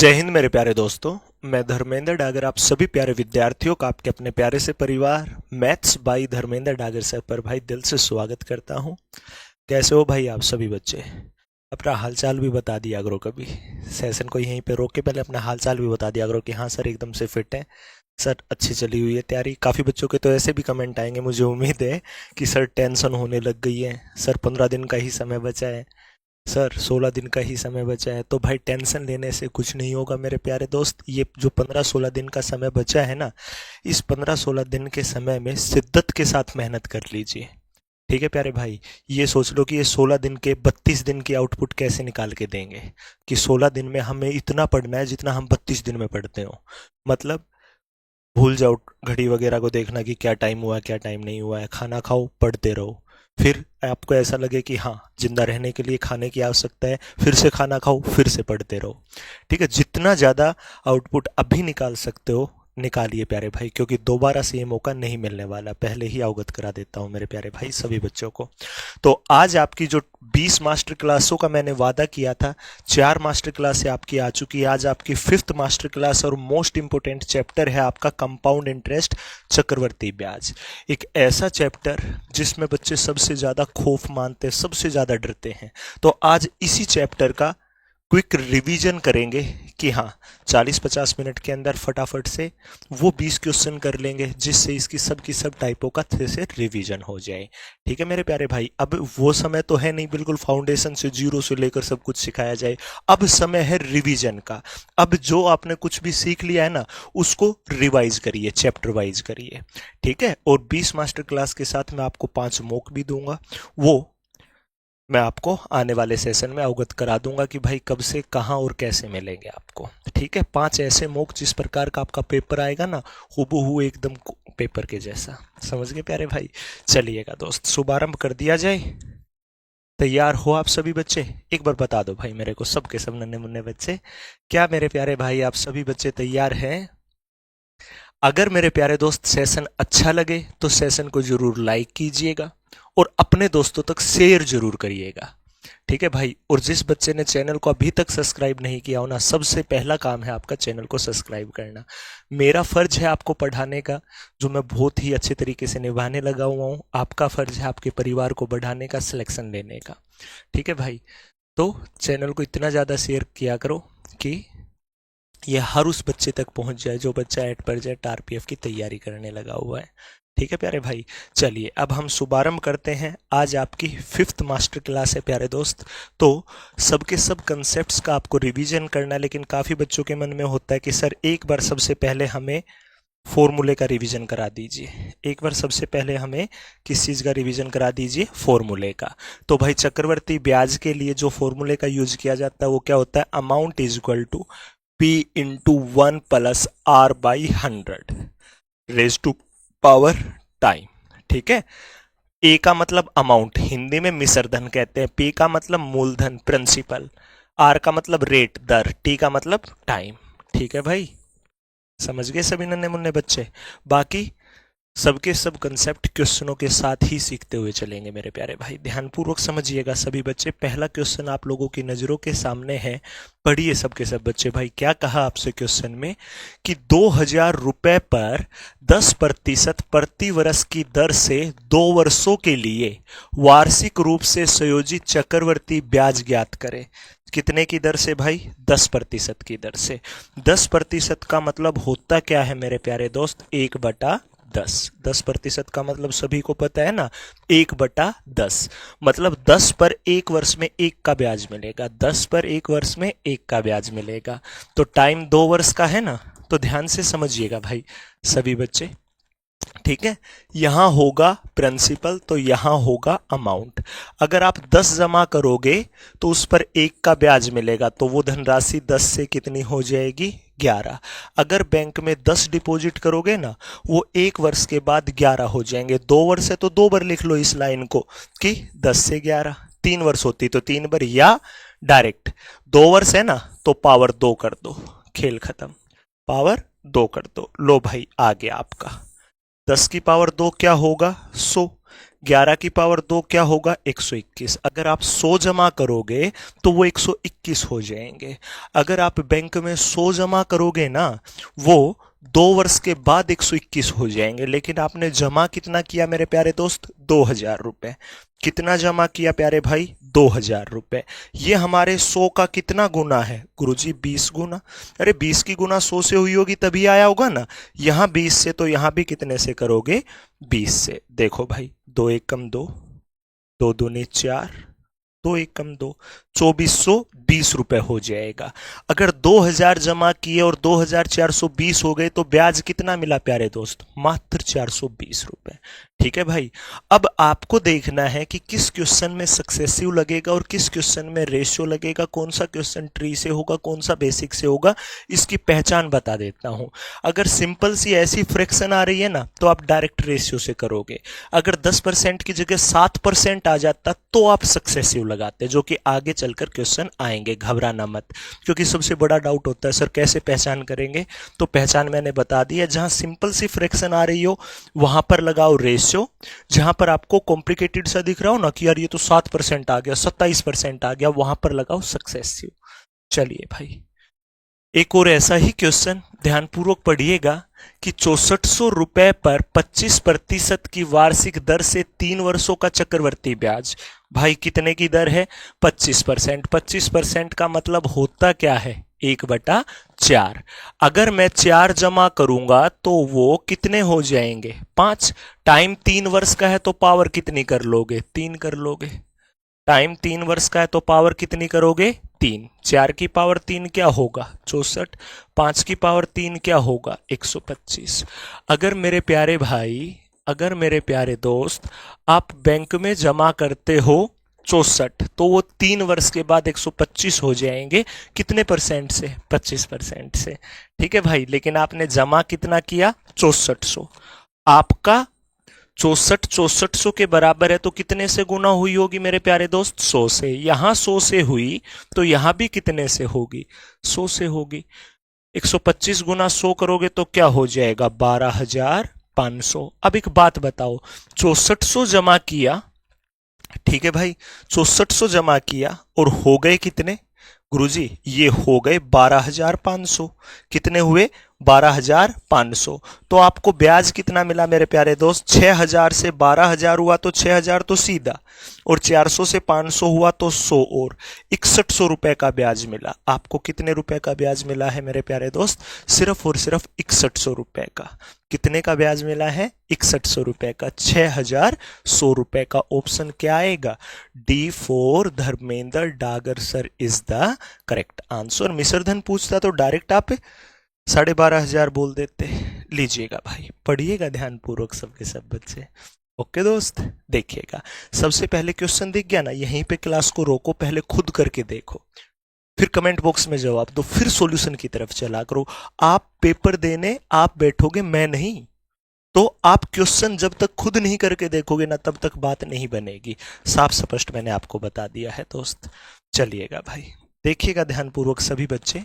जय हिंद मेरे प्यारे दोस्तों। मैं धर्मेंद्र डागर आप सभी प्यारे विद्यार्थियों का आपके अपने प्यारे से परिवार maths by Dharmendra Dagar sir पर भाई दिल से स्वागत करता हूं। कैसे हो भाई आप सभी बच्चे? अपना हालचाल भी बता दिया करो, कभी सेशन को यहीं पे रोक के पहले अपना हालचाल भी बता दिया करो कि हाँ सर एकदम से फिट है, सर अच्छी चली हुई है तैयारी। काफ़ी बच्चों के तो ऐसे भी कमेंट आएंगे, मुझे उम्मीद है कि सर टेंशन होने लग गई है, सर 15 दिन का ही समय बचा है, सर 16 दिन का ही समय बचा है। तो भाई टेंशन लेने से कुछ नहीं होगा मेरे प्यारे दोस्त। ये जो 15-16 दिन का समय बचा है ना, इस 15-16 दिन के समय में शिद्दत के साथ मेहनत कर लीजिए। ठीक है प्यारे भाई, ये सोच लो कि ये 16 दिन के 32 दिन की आउटपुट कैसे निकाल के देंगे कि 16 दिन में हमें इतना पढ़ना है जितना हम 32 दिन में पढ़ते हो। मतलब भूल जाओ घड़ी वगैरह को देखना कि क्या टाइम हुआ है क्या टाइम नहीं हुआ है, खाना खाओ पढ़ते रहो। फिर आपको ऐसा लगे कि हाँ जिंदा रहने के लिए खाने की आवश्यकता है, फिर से खाना खाओ फिर से पढ़ते रहो। ठीक है, जितना ज़्यादा आउटपुट अभी निकाल सकते हो निकालिए प्यारे भाई, क्योंकि दोबारा से ये मौका नहीं मिलने वाला, पहले ही अवगत करा देता हूँ मेरे प्यारे भाई सभी बच्चों को। तो आज आपकी जो 20 मास्टर क्लासों का मैंने वादा किया था, 4 मास्टर क्लासें आपकी आ चुकी है। आज आपकी 5th मास्टर क्लास और मोस्ट इंपोर्टेंट चैप्टर है आपका कंपाउंड इंटरेस्ट, चक्रवर्ती ब्याज। एक ऐसा चैप्टर जिसमें बच्चे सबसे ज़्यादा खौफ मानते हैं, सबसे ज़्यादा डरते हैं। तो आज इसी चैप्टर का क्विक रिवीजन करेंगे कि हाँ 40-50 मिनट के अंदर फटाफट से वो 20 क्वेश्चन कर लेंगे, जिससे इसकी सब की सब टाइपों का अच्छे से रिवीजन हो जाए। ठीक है मेरे प्यारे भाई, अब वो समय तो है नहीं बिल्कुल फाउंडेशन से जीरो से लेकर सब कुछ सिखाया जाए। अब समय है रिवीजन का। अब जो आपने कुछ भी सीख लिया है ना, उसको रिवाइज करिए, चैप्टर वाइज करिए। ठीक है, और 20 मास्टर क्लास के साथ मैं आपको 5 मॉक भी दूंगा, वो मैं आपको आने वाले सेशन में अवगत करा दूंगा कि भाई कब से कहाँ और कैसे मिलेंगे आपको। ठीक है, 5 ऐसे मॉक जिस प्रकार का आपका पेपर आएगा ना, हूबहू एकदम पेपर के जैसा। समझ गए प्यारे भाई? चलिएगा दोस्त, शुभारंभ कर दिया जाए। तैयार हो आप सभी बच्चे? एक बार बता दो भाई मेरे को, सबके सब नन्हे मुन्ने बच्चे, क्या मेरे प्यारे भाई आप सभी बच्चे तैयार हैं? अगर मेरे प्यारे दोस्त सेशन अच्छा लगे तो सेशन को जरूर लाइक कीजिएगा और अपने दोस्तों तक शेयर जरूर करिएगा। ठीक है भाई, और जिस बच्चे ने चैनल को अभी तक सब्सक्राइब नहीं किया हो ना, सबसे पहला काम है आपका चैनल को सब्सक्राइब करना। मेरा फर्ज है आपको पढ़ाने का, जो मैं बहुत ही अच्छे तरीके से निभाने लगा हुआ हूँ। आपका फर्ज है आपके परिवार को बढ़ाने का, सिलेक्शन लेने का। ठीक है भाई, तो चैनल को इतना ज़्यादा शेयर किया करो कि ये हर उस बच्चे तक पहुंच जाए जो बच्चा एट प्रेजेंट आरपीएफ की तैयारी करने लगा हुआ है। ठीक है प्यारे भाई, चलिए अब हम शुभारंभ करते हैं। आज आपकी 5th मास्टर क्लास है प्यारे दोस्त। तो सबके सब कंसेप्ट्स का आपको रिवीजन करना है, लेकिन काफ़ी बच्चों के मन में होता है कि सर एक बार सबसे पहले हमें फॉर्मूले का रिवीजन करा दीजिए, एक बार सबसे पहले हमें किस चीज़ का रिवीजन करा दीजिए? फॉर्मूले का। तो भाई चक्रवर्ती ब्याज के लिए जो फॉर्मूले का यूज किया जाता है वो क्या होता है? Amount is equal to P into 1 plus R by 100 raise to power time. ठीक है, ए का मतलब अमाउंट, हिंदी में मिश्र धन कहते हैं, P का मतलब मूलधन प्रिंसिपल, R का मतलब रेट दर, T का मतलब टाइम। ठीक है भाई, समझ गए सभी नन्हे मुन्ने बच्चे? बाकी सबके सब कंसेप्ट क्वेश्चनों के साथ ही सीखते हुए चलेंगे मेरे प्यारे भाई, ध्यानपूर्वक समझिएगा सभी बच्चे। पहला क्वेश्चन आप लोगों की नज़रों के सामने है, पढ़िए सबके सब बच्चे। भाई क्या कहा आपसे क्वेश्चन में कि 2000 रुपए पर 10% प्रति वर्ष की दर से 2 वर्षों के लिए वार्षिक रूप से संयोजित चक्रवर्ती ब्याज ज्ञात करें। कितने की दर से भाई? 10% की दर से। 10% का मतलब होता क्या है मेरे प्यारे दोस्त? 1/10। 10% का मतलब सभी को पता है ना, 1/10 मतलब 10 पर 1 वर्ष में 1 का ब्याज मिलेगा, 10 पर 1 वर्ष में 1 का ब्याज मिलेगा। तो टाइम 2 वर्ष का है ना, तो ध्यान से समझिएगा भाई सभी बच्चे। ठीक है, यहां होगा प्रिंसिपल तो यहां होगा अमाउंट। अगर आप 10 जमा करोगे तो उस पर 1 का ब्याज मिलेगा, तो वो धनराशि 10 से कितनी हो जाएगी? 11। अगर बैंक में 10 डिपॉजिट करोगे ना, वो 1 वर्ष के बाद 11 हो जाएंगे। 2 वर्ष है तो 2 बार लिख लो इस लाइन को कि 10 से 11। 3 वर्ष होती तो 3 बार, या डायरेक्ट 2 वर्ष है ना तो पावर 2 कर दो, खेल खत्म, पावर 2 कर दो। लो भाई आ गया आपका 10 की पावर 2 क्या होगा? 100। 11 की पावर 2 क्या होगा 121। अगर आप 100 जमा करोगे तो वो 121 हो जाएंगे। अगर आप बैंक में 100 जमा करोगे ना, वो 2 वर्ष के बाद 121 हो जाएंगे। लेकिन आपने जमा कितना किया मेरे प्यारे दोस्त, 2000 रुपए। कितना जमा किया प्यारे भाई, 2000 रुपए। ये हमारे 100 का कितना गुना है गुरुजी, 20 गुना। अरे 20 की गुना 100 से हुई होगी तभी आया होगा ना। यहां 20 से, तो यहां भी कितने से करोगे, 20 से। देखो भाई, 2 × 2 = 2, 2 × 2 = 4, 2 × 1 = 2, 2420 रुपए हो जाएगा। अगर 2000 जमा किए और 2420 हो गए तो ब्याज कितना मिला प्यारे दोस्त, मात्र 420 रुपए। ठीक है भाई। अब आपको देखना है कि किस क्वेश्चन में सक्सेसिव लगेगा और किस क्वेश्चन में रेशियो लगेगा, कौन सा क्वेश्चन ट्री से होगा, कौन सा बेसिक से होगा, इसकी पहचान बता देता हूं। अगर सिंपल सी ऐसी फ्रैक्शन आ रही है ना, तो आप डायरेक्ट रेशियो से करोगे। अगर 10% की जगह 7% आ जाता तो आप सक्सेसिव लगाते, जो कि आगे चलकर क्वेश्चन आएंगे, घबराना मत। क्योंकि सबसे बड़ा डाउट होता है सर कैसे पहचान करेंगे, तो पहचान मैंने बता दी है। जहां सिंपल सी फ्रैक्शन आ रही हो वहां पर लगाओ रेशियो। जहां पर आपको कॉम्प्लिकेटेड सा दिख रहा हो ना कि यार ये तो 7% आ गया, 27% आ गया, वहां पर लगाओ सक्सेसिव। चलिए भाई, एक और ऐसा ही क्वेश्चन ध्यानपूर्वक पढ़िएगा कि 6400 रुपए पर 25% की वार्षिक दर से 3 वर्षों का चक्रवर्ती ब्याज। भाई कितने की दर है, 25%। 25% का मतलब होता क्या है, 1/4। अगर मैं 4 जमा करूंगा तो वो कितने हो जाएंगे, 5। टाइम 3 वर्ष का है तो पावर कितनी कर लोगे, 3 कर लोगे। टाइम 3 वर्ष का है तो पावर कितनी करोगे, 3। 4 की पावर 3 क्या होगा, 64। 5 की पावर 3 क्या होगा, 125। अगर मेरे प्यारे भाई, अगर मेरे प्यारे दोस्त, आप बैंक में जमा करते हो 64, तो वो 3 वर्ष के बाद 125 हो जाएंगे। कितने परसेंट से, 25% से। ठीक है भाई। लेकिन आपने जमा कितना किया, 6400। आपका 6400 के बराबर है तो कितने से गुना हुई होगी मेरे प्यारे दोस्त, 100 से। यहां 100 से हुई तो यहां भी कितने से होगी, 100 से होगी। 125 गुना 100 करोगे तो क्या हो जाएगा, 12500। अब एक बात बताओ, 6400 जमा किया, ठीक है भाई, 6400 जमा किया और हो गए कितने गुरुजी, ये हो गए 12500। कितने हुए, 12500। तो आपको ब्याज कितना मिला मेरे प्यारे दोस्त, 6000 से 12000 हुआ तो 6000 तो सीधा, और 400 से 500 हुआ तो 100 और 6100 रुपए का ब्याज मिला। आपको कितने रुपए का ब्याज मिला है मेरे प्यारे दोस्त, सिर्फ और सिर्फ 6100 रुपए का। कितने का ब्याज मिला है, 6100 रुपए का। 6100 रुपए का ऑप्शन क्या आएगा, D4 Dharmendra Dagar sir is the correct answer. मिश्रधन पूछता तो डायरेक्ट आप 12500 बोल देते। लीजिएगा भाई, पढ़िएगा ध्यानपूर्वक सबके सब बच्चे। ओके दोस्त, देखिएगा। सबसे पहले क्वेश्चन दिख गया ना, यहीं पे क्लास को रोको, पहले खुद करके देखो, फिर कमेंट बॉक्स में जवाब दो, फिर सॉल्यूशन की तरफ चला करो। आप पेपर देने आप बैठोगे, मैं नहीं। तो आप क्वेश्चन जब तक खुद नहीं करके देखोगे ना, तब तक बात नहीं बनेगी। साफ स्पष्ट मैंने आपको बता दिया है दोस्त। चलिएगा भाई, देखिएगा ध्यानपूर्वक सभी बच्चे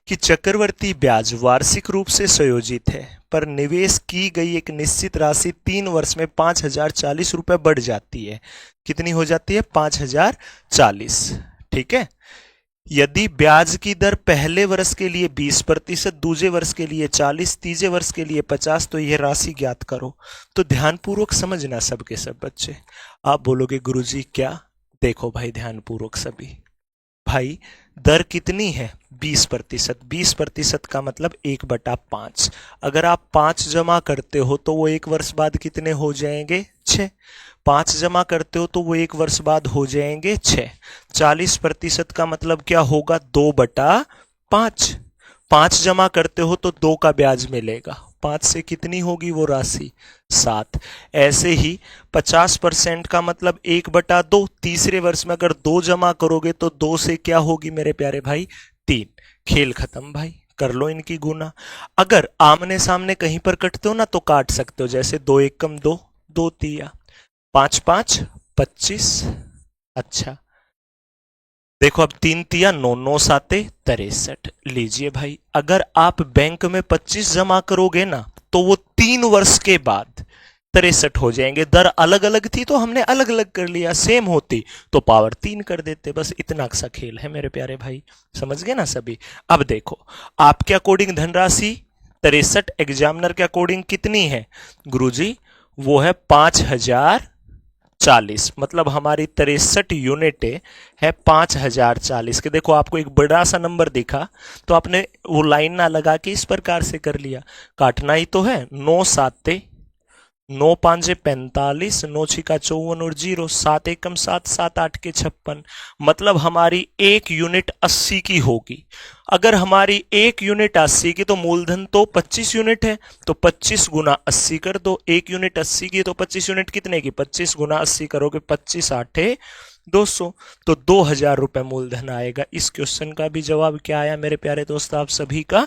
कि चक्रवर्ती ब्याज वार्षिक रूप से संयोजित है, पर निवेश की गई एक निश्चित राशि 3 वर्ष में 5040 रुपए बढ़ जाती है। कितनी हो जाती है, 5040। ठीक है। यदि ब्याज की दर पहले वर्ष के लिए 20%, दूसरे वर्ष के लिए 40%, तीसरे वर्ष के लिए 50%, तो यह राशि ज्ञात करो। तो ध्यानपूर्वक समझना सबके सब बच्चे। आप बोलोगे गुरुजी क्या, देखो भाई ध्यानपूर्वक सभी भाई, दर कितनी है, 20%। 20% का मतलब 1/5। अगर आप 5 जमा करते हो तो वो 1 वर्ष बाद कितने हो जाएंगे, 6। 5 जमा करते हो तो वो 1 वर्ष बाद हो जाएंगे 6। 40% का मतलब क्या होगा, 2/5। 5 जमा करते हो तो 2 का ब्याज मिलेगा, 5 से कितनी होगी वो राशि, 7। ऐसे ही 50% का मतलब 1/2। तीसरे वर्ष में अगर 2 जमा करोगे तो 2 से क्या होगी मेरे प्यारे भाई, 3। खेल खत्म भाई, कर लो इनकी गुना। अगर आमने सामने कहीं पर कटते हो ना तो काट सकते हो, जैसे 2 एकम 2, 2 तिया, 5 5 25। अच्छा देखो, अब 3 तिया 9, 9 साते 63। लीजिए भाई, अगर आप बैंक में 25 जमा करोगे ना तो वो 3 वर्ष के बाद 63 हो जाएंगे। दर अलग अलग थी तो हमने अलग अलग कर लिया, सेम होती तो पावर 3 कर देते। बस इतना सा खेल है मेरे प्यारे भाई, समझ गए ना सभी। अब देखो आपके अकॉर्डिंग धनराशि 63 एग्जामिनर के अकॉर्डिंग कितनी है गुरुजी? वो है 5040, मतलब हमारी 63 यूनिट है 5040 के। देखो आपको एक बड़ा सा नंबर दिखा तो आपने वो लाइन ना लगा के इस प्रकार से कर लिया, काटना ही तो है। 9 साते 9 पांचे 45, 9 छिका 54 और 0, 7 एकम 7, 7 8 के 56, मतलब हमारी एक यूनिट 80 की होगी। अगर हमारी एक यूनिट 80 की तो मूलधन तो 25 यूनिट है, तो 25 गुना 80 कर दो। एक यूनिट 80 की तो 25 यूनिट कितने की? 25 गुना 80 करोगे 25 आठे 200, तो 2000 रुपए मूलधन आएगा। इस क्वेश्चन का भी जवाब क्या आया मेरे प्यारे दोस्त आप सभी का?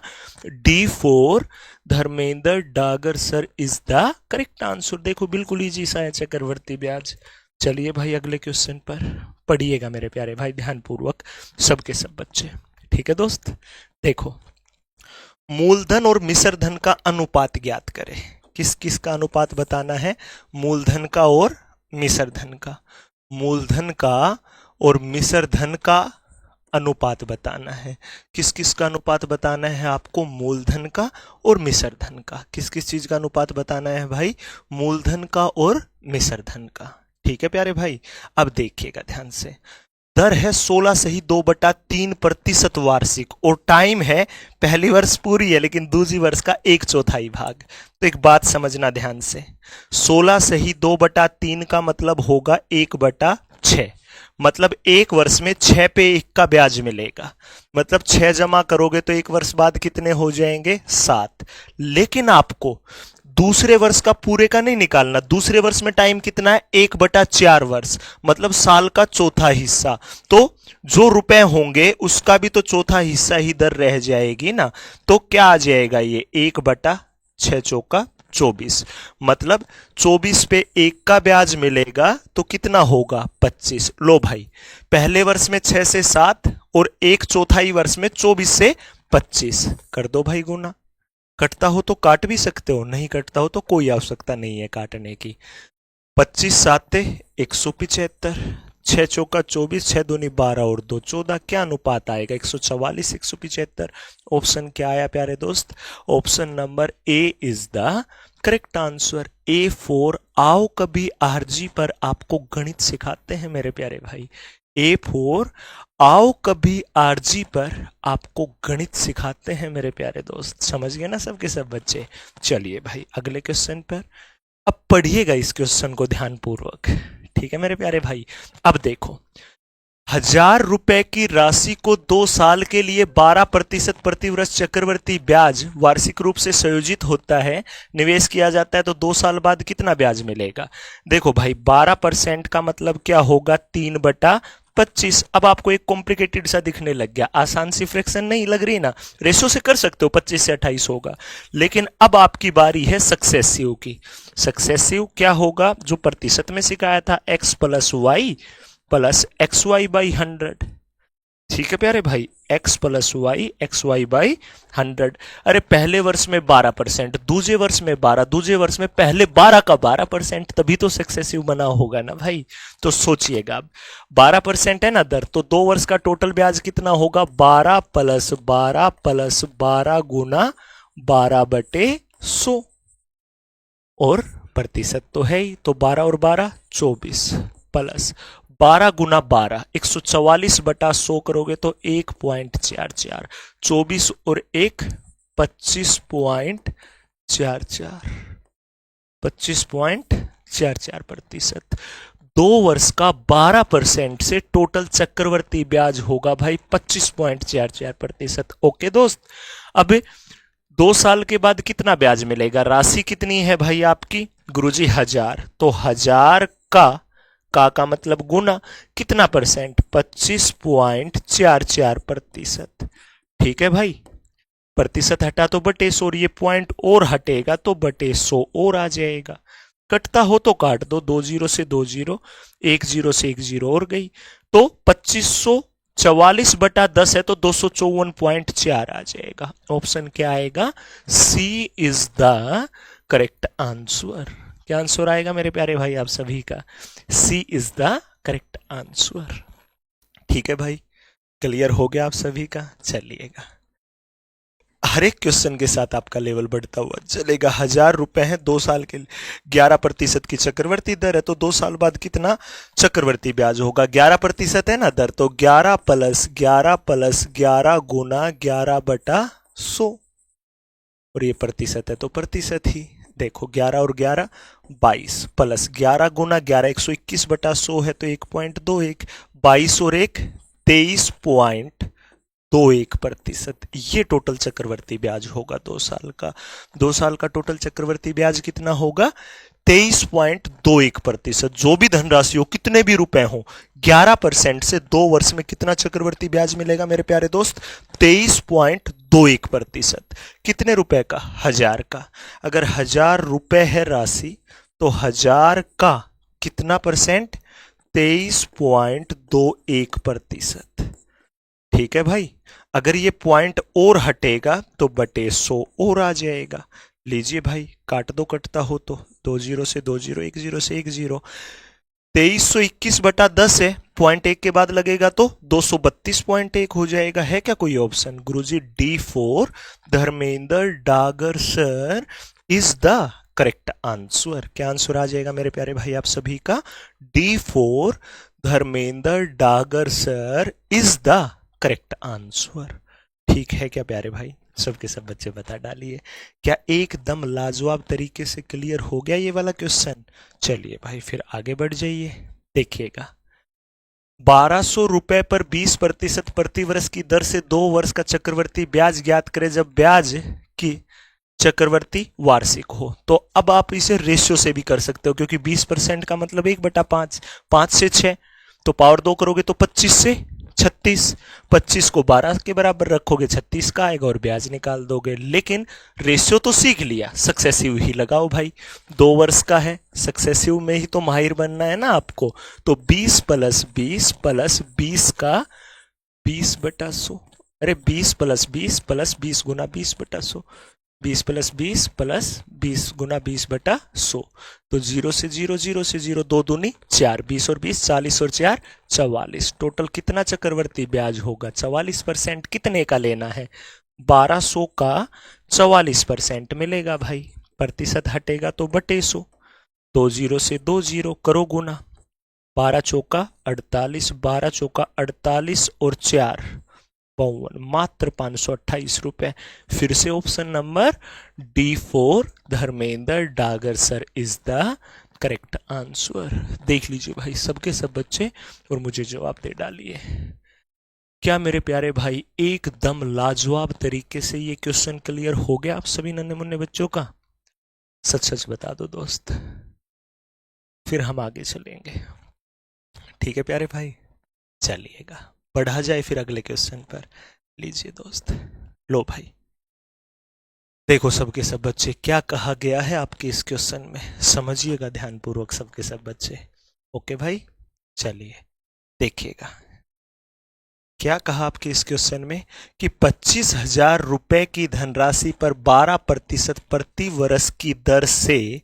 D4 Dharmendra Dagar sir is the correct answer. देखो बिल्कुल इजी सा है चक्रवर्ती ब्याज। चलिए भाई अगले क्वेश्चन पर पढ़िएगा मेरे प्यारे भाई ध्यानपूर्वक सबके सब बच्चे, ठीक है दोस्त। देखो मूलधन और मिश्र धन का अनुपात ज्ञात करें। किस किस का अनुपात बताना है? मूलधन का और मिश्र धन का। मूलधन का और मिश्र धन का अनुपात बताना है। किस किस का अनुपात बताना है आपको? मूलधन का और मिश्र धन का। किस किस चीज का अनुपात बताना है भाई? मूलधन का और मिश्र धन का, ठीक है प्यारे भाई। अब देखिएगा ध्यान से, दर है 16/3% वार्षिक और टाइम है, पहली वर्ष पूरी है लेकिन दूसरी वर्ष का 1/4 भाग। तो एक बात समझना ध्यान से, 16/2/3 का मतलब होगा 1/6, मतलब एक वर्ष में 6 पे 1 का ब्याज मिलेगा। मतलब 6 जमा करोगे तो एक वर्ष बाद कितने हो जाएंगे? 7। लेकिन आपको दूसरे वर्ष का पूरे का नहीं निकालना। दूसरे वर्ष में टाइम कितना है? 1/4 वर्ष, मतलब साल का चौथा हिस्सा। तो जो रुपए होंगे उसका भी तो चौथा हिस्सा ही दर रह जाएगी ना। तो क्या आ जाएगा ये? 1/6 चौका 24, मतलब 24 पे 1 का ब्याज मिलेगा तो कितना होगा? 25। लो भाई, पहले वर्ष में 6 से 7 और 1/4 वर्ष में 24 से 25 कर दो भाई गुना। कटता हो तो काट भी सकते हो, नहीं कटता हो तो कोई आवश्यकता नहीं है काटने की। 25 साते 175, 6 चौका 24, 6 दूनी 12 और 2 14। क्या अनुपात आएगा? 144 175। ऑप्शन क्या आया प्यारे दोस्त? Option number A is the correct answer. A4। आओ कभी आरजी पर आपको गणित सिखाते हैं मेरे प्यारे भाई। A4 आओ कभी आरजी पर आपको गणित सिखाते हैं मेरे प्यारे दोस्त। समझ गए ना सबके सब बच्चे। चलिए भाई अगले क्वेश्चन पर अब पढ़िएगा इस क्वेश्चन को ध्यानपूर्वक, ठीक है मेरे प्यारे भाई। अब देखो 1000 रुपए की राशि को 2 साल के लिए 12% प्रतिवर्ष चक्रवर्ती ब्याज वार्षिक रूप से संयोजित होता है, निवेश किया जाता है तो 2 साल बाद कितना ब्याज मिलेगा? देखो भाई 12% का मतलब क्या होगा? 3/25। अब आपको एक कॉम्प्लिकेटेड सा दिखने लग गया, आसान सी फ्रैक्शन नहीं लग रही ना। रेशो से कर सकते हो 25 से 28 होगा, लेकिन अब आपकी बारी है सक्सेसिव की। सक्सेसिव क्या होगा? जो प्रतिशत में सिखाया था, x + y + xy/100, ठीक है प्यारे भाई। x + y xy/100। अरे पहले वर्ष में 12%, दूसरे वर्ष में 12, दूसरे वर्ष में पहले 12 का 12%, तभी तो सक्सेसिव बना होगा ना भाई। तो सोचिएगा अब 12% है ना दर, तो 2 वर्ष का टोटल ब्याज कितना होगा? 12 + 12 + 12 गुना 12/100, और प्रतिशत तो है ही, तो 12 और 12 24 प्लस 12 गुना 12 144/100 करोगे तो 1.44, 24 और 1 25.44, 25.44%। 2 वर्ष का 12% से टोटल चक्रवर्ती ब्याज होगा भाई 25.44%। ओके दोस्त। अब 2 साल के बाद कितना ब्याज मिलेगा? राशि कितनी है भाई आपकी? गुरुजी 1000, तो 1000 का मतलब गुना कितना परसेंट? 25.44%। ठीक है भाई, प्रतिशत हटा तो बटे 100, ये पॉइंट और हटेगा तो बटे 100 और आ जाएगा। कटता हो तो काट दो, 2 0 से 2 0, 1 0 से 1 0 और गई, तो 2544/10 है तो 254.4 आ जाएगा। ऑप्शन क्या आएगा? सी इज द करेक्ट आंसर। क्या आंसर आएगा मेरे प्यारे भाई आप सभी का? सी इज द करेक्ट आंसर। ठीक है भाई, क्लियर हो गया आप सभी का? चलिएगा, हर एक क्वेश्चन के साथ आपका लेवल बढ़ता हुआ चलेगा। 1000 रुपए हैं 2 साल के लिए, 11% की चक्रवर्ती दर है, तो 2 साल बाद कितना चक्रवर्ती ब्याज होगा? 11% है ना दर, तो 11 + 11 गुना 11/100, और ये प्रतिशत है तो प्रतिशत ही। देखो 11 और 11 22, प्लस 11 गुना 11 121/100 है तो 1.21, 22 और 1 23.21%। ये टोटल चक्रवर्ती ब्याज होगा 2 साल का। 2 साल का टोटल चक्रवर्ती ब्याज कितना होगा? 23.21%। जो भी धनराशि हो, कितने भी रुपए हो, 11% से 2 वर्ष में कितना चक्रवर्ती ब्याज मिलेगा मेरे प्यारे दोस्त? 23.21%। कितने रुपए का? 1000 का। अगर 1000 रुपए है राशि, तो 1000 का कितना परसेंट? 23.21%। ठीक है भाई, अगर ये पॉइंट और हटेगा तो बटे 100 और आ जाएगा। लीजिए भाई, काट दो कटता हो तो, 20 से 20, 10 से 10। 2321/10 है, पॉइंट 1 के बाद लगेगा तो 232.1 हो जाएगा। है क्या कोई option? Guruji D4 Dharmendra Dagar sir is the correct answer. क्या आंसर आ जाएगा मेरे प्यारे भाई आप सभी का? D4 Dharmendra Dagar sir is the correct answer. ठीक है क्या प्यारे भाई? सबके सब बच्चे बता डालिए। क्या एकदम लाजवाब तरीके से क्लियर हो गया ये वाला क्वेश्चन? चलिए भाई फिर आगे बढ़ जाइए, देखिएगा। 1200 रुपए पर 20% प्रति वर्ष की दर से 2 वर्ष का चक्रवर्ती ब्याज ज्ञात करें जब ब्याज की चक्रवर्ती वार्षिक हो। तो अब आप इसे रेशियो से भी कर सकते हो, क्योंकि 20% का मतलब 1/5, 5 से 6, तो पावर 2 करोगे तो 25 से 36, 25 को 12 के बराबर रखोगे 36 का आएगा और ब्याज निकाल दोगे। लेकिन रेशियो तो सीख लिया, सक्सेसिव ही लगाओ भाई। 2 वर्ष का है, सक्सेसिव में ही तो माहिर बनना है ना आपको। तो 20 + 20 + 20 का 20/100, अरे 20 + 20 + 20 गुना 20/100, 20 + 20 + 20 गुना 20/100। तो 0 से 0, 0 से 0, 2 दूनी 4, 20 और 20 40 और 4 44। टोटल कितना चक्रवर्ती ब्याज होगा? 44%। कितने का लेना है? 1200 का 44% मिलेगा भाई। प्रतिशत हटेगा तो बटे 100, 2 0 से 2 0 करो गुना, 12 चौका 48, 12 चौका 48 और 4 52, मात्र 528 रुपए। फिर से option number D4 Dharmendra Dagar sir is the correct answer. देख लीजिए भाई सबके सब बच्चे, और मुझे जवाब दे डालिए। क्या मेरे प्यारे भाई एकदम लाजवाब तरीके से ये क्वेश्चन क्लियर हो गया आप सभी नन्हे मुन्ने बच्चों का? सच सच बता दो दोस्त, फिर हम आगे चलेंगे। ठीक है प्यारे भाई, चलिएगा बढ़ा जाए फिर अगले क्वेश्चन पर। लीजिए दोस्त, लो भाई, देखो सबके सब बच्चे क्या कहा गया है आपके इस क्वेश्चन में, समझिएगा ध्यानपूर्वक सबके सब बच्चे। ओके भाई, चलिए देखिएगा क्या कहा आपके इस क्वेश्चन में कि 25,000 रुपए की धनराशि पर 12% प्रति वर्ष की दर से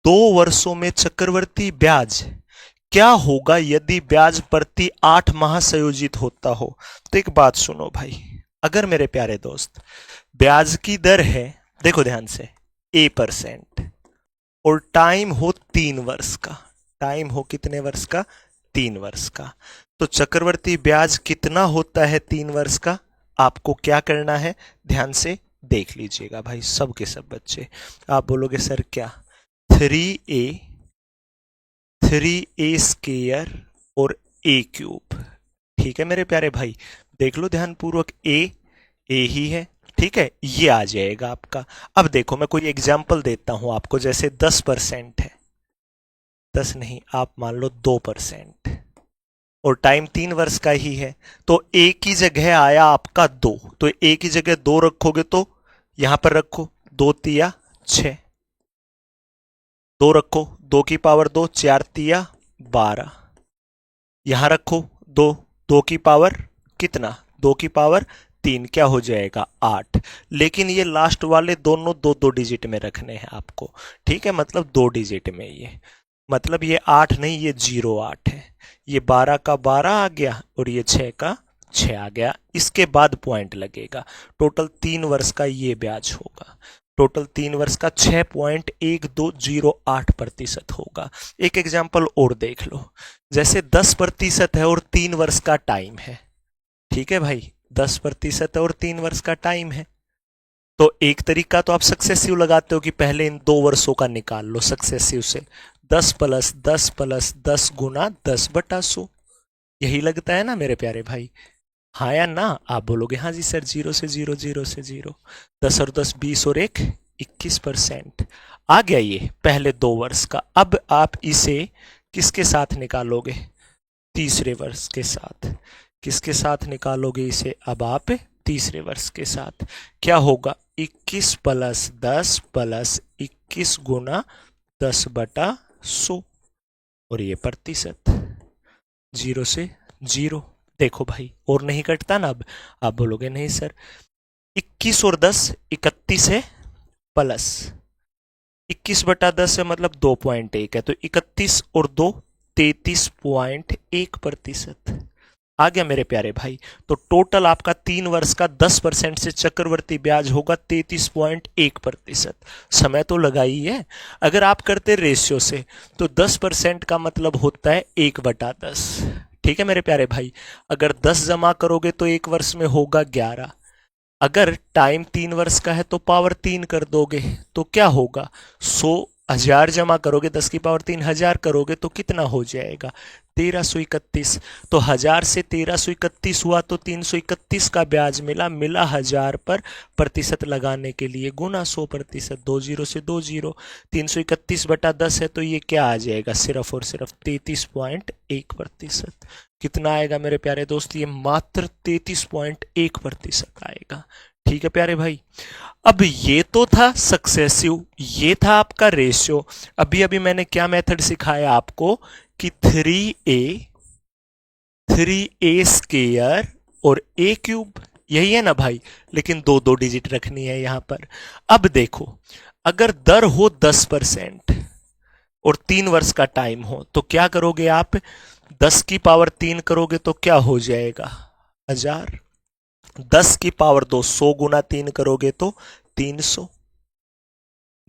2 वर्षों में चक्रवर्ती ब्याज क्या होगा यदि ब्याज प्रति 8 माह संयोजित होता हो। तो एक बात सुनो भाई, अगर मेरे प्यारे दोस्त ब्याज की दर है, देखो ध्यान से, A% और टाइम हो 3 वर्ष का, टाइम हो कितने वर्ष का? 3 वर्ष का, तो चक्रवर्ती ब्याज कितना होता है 3 वर्ष का? आपको क्या करना है, ध्यान से देख लीजिएगा भाई सबके सब बच्चे। आप बोलोगे सर क्या? 3a² और a³। ठीक है मेरे प्यारे भाई, देख लो ध्यान पूर्वक, a ही है, ठीक है, ये आ जाएगा आपका। अब देखो मैं कोई एग्जांपल देता हूं आपको, जैसे 10% है, 10 नहीं आप मान लो 2%, और टाइम 3 वर्ष का ही है, तो a की जगह आया आपका 2, तो a की जगह 2 रखोगे तो यहां पर रखो 2 तिया 6, 2 रखो 2 की पावर 2, 4 तिया 12, यहां रखो 2, 2 की पावर कितना? 2 की पावर 3, क्या हो जाएगा 8। लेकिन ये लास्ट वाले दोनों दो दो डिजिट में रखने हैं आपको, ठीक है, मतलब 2 डिजिट में, ये मतलब ये 8 नहीं, ये 08 है। ये 12 का 12 आ गया और ये 6 का 6 आ गया। इसके बाद पॉइंट लगेगा। टोटल 3 वर्ष का ये ब्याज होगा। टोटल 3 वर्ष का 6.1208% होगा। एक एग्जाम्पल और देख लो, जैसे 10% है और 3 वर्ष का टाइम है, ठीक है भाई, 10% और 3 वर्ष का टाइम है। तो एक तरीका तो आप सक्सेसिव लगाते हो कि पहले इन 2 वर्षों का निकाल लो सक्सेसिव से। 10 + 10 + 10 गुना 10/100, यही लगता है ना मेरे प्यारे भाई? हाँ या ना? आप बोलोगे हाँ जी सर, 0 से 0, 0 से 0, 10 और 10 20 और 1 21% आ गया ये पहले 2 वर्ष का। अब आप इसे किसके साथ निकालोगे? तीसरे वर्ष के साथ। किसके साथ निकालोगे इसे अब आप? तीसरे वर्ष के साथ। क्या होगा? 21 + 10 + 21 गुना 10/100 और ये प्रतिशत 0 से 0। देखो भाई, और नहीं कटता ना अब? आप बोलोगे नहीं सर, 21 और 10 31 है, प्लस 21/10 है मतलब 2.1 है, तो 31 और 2 33.1% आ गया मेरे प्यारे भाई। तो टोटल आपका 3 वर्ष का 10% से चक्रवर्ती ब्याज होगा 33.1%। समय तो लगा ही है। अगर आप करते रेशियो से तो 10% का मतलब होता है 1/10। ठीक है मेरे प्यारे भाई, अगर 10 जमा करोगे तो 1 वर्ष में होगा 11। अगर टाइम 3 वर्ष का है तो पावर 3 कर दोगे तो क्या होगा? 100,000 जमा करोगे, 10 की पावर 3 1000 करोगे तो कितना हो जाएगा? 1331। तो 1000 से 1331 हुआ तो 331 का ब्याज मिला। 1000 पर प्रतिशत लगाने के लिए गुना 100%, 20 से 20, 331/10 है तो ये क्या आ जाएगा? सिर्फ और सिर्फ 33.1%। कितना आएगा मेरे प्यारे दोस्त? ये मात्र 33.1% आएगा। ठीक है प्यारे भाई, अब ये तो था सक्सेसिव, ये था आपका रेशियो। अभी अभी मैंने क्या मेथड सिखाया आपको कि 3a स्क्वायर और a क्यूब, यही है ना भाई, लेकिन 2 डिजिट रखनी है यहां पर। अब देखो, अगर दर हो 10% और 3 वर्ष का टाइम हो तो क्या करोगे आप? 10 की पावर 3 करोगे तो क्या हो जाएगा? 1000। 10 की पावर 2, 100 गुना 3 करोगे तो 300।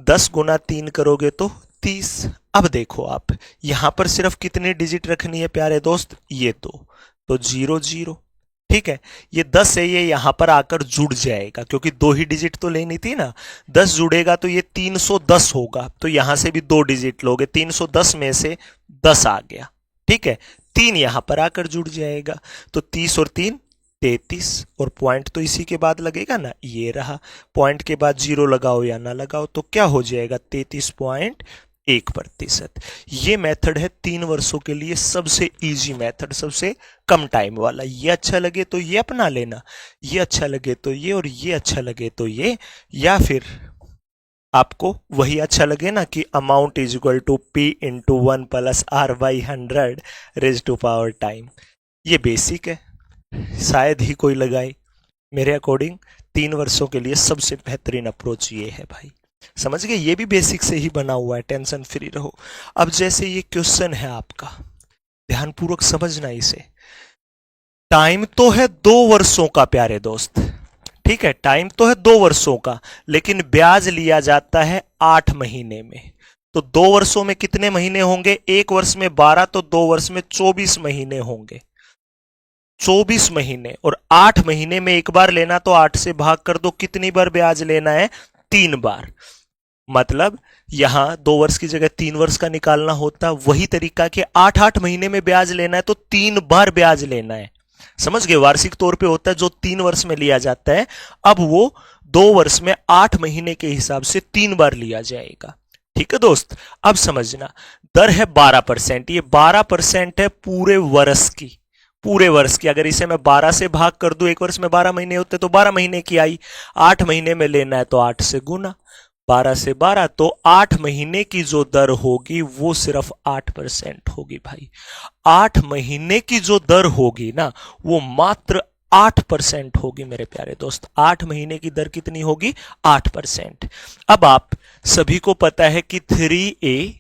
10 गुना 3 करोगे तो 30। अब देखो आप, यहां पर सिर्फ कितने डिजिट रखनी है प्यारे दोस्त? ये तो 0 0। ठीक है, ये 10 है, ये यहां पर आकर जुड़ जाएगा क्योंकि 2 ही डिजिट तो लेनी थी ना। 10 जुड़ेगा तो ये 310 होगा, तो यहां से भी 2 डिजिट लोगे, 310 में से 10 आ गया। ठीक है, 3 यहां पर आकर जुड़ जाएगा, तो 30 और 3 33, और पॉइंट तो इसी के बाद लगेगा ना, ये रहा। पॉइंट के बाद 0 लगाओ या ना लगाओ तो क्या हो जाएगा? 33.1%। ये मेथड है 3 वर्षों के लिए सबसे इजी मेथड, सबसे कम टाइम वाला। ये अच्छा लगे तो ये अपना लेना, ये अच्छा लगे तो ये, और ये अच्छा लगे तो ये, या फिर आपको वही अच्छा लगे ना कि amount is equal to P × 1 + R/100 raise to power time. ये बेसिक है, शायद ही कोई लगाए। मेरे अकॉर्डिंग 3 वर्षों के लिए सबसे बेहतरीन अप्रोच ये है भाई। समझ गए? ये भी बेसिक से ही बना हुआ है, टेंशन फ्री रहो। अब जैसे ये क्वेश्चन है आपका, ध्यानपूर्वक समझना इसे। टाइम तो है 2 वर्षों का प्यारे दोस्त, ठीक है, टाइम तो है 2 वर्षों का, लेकिन ब्याज लिया जाता है 8 महीने में। तो 2 वर्षों में कितने महीने होंगे? 1 वर्ष में 12, तो 2 वर्ष में 24 महीने होंगे। 24 महीने, और 8 महीने में एक बार लेना तो 8 से भाग कर दो, कितनी बार ब्याज लेना है? 3 बार। मतलब यहां 2 वर्ष की जगह 3 वर्ष का निकालना होता, वही तरीका कि 8-8 महीने में ब्याज लेना है तो 3 बार ब्याज लेना है। समझ गए? वार्षिक तौर पे होता है जो 3 वर्ष में लिया जाता है, अब वो 2 वर्ष में 8 महीने के हिसाब से 3 बार लिया जाएगा। ठीक है दोस्त, अब समझना, दर है 12%। ये 12% है पूरे वर्ष की, पूरे वर्ष की। अगर इसे मैं 12 से भाग कर दूं, 1 वर्ष में 12 महीने होते तो 12 महीने की आई। 8 महीने में लेना है तो 8 से गुना, 12 से 12, तो 8 महीने की जो दर होगी वो सिर्फ 8% होगी भाई। 8 महीने की जो दर होगी ना, वो मात्र 8% होगी मेरे प्यारे दोस्त। 8 महीने की दर कितनी होगी? 8%। अब आप सभी को पता है कि 3a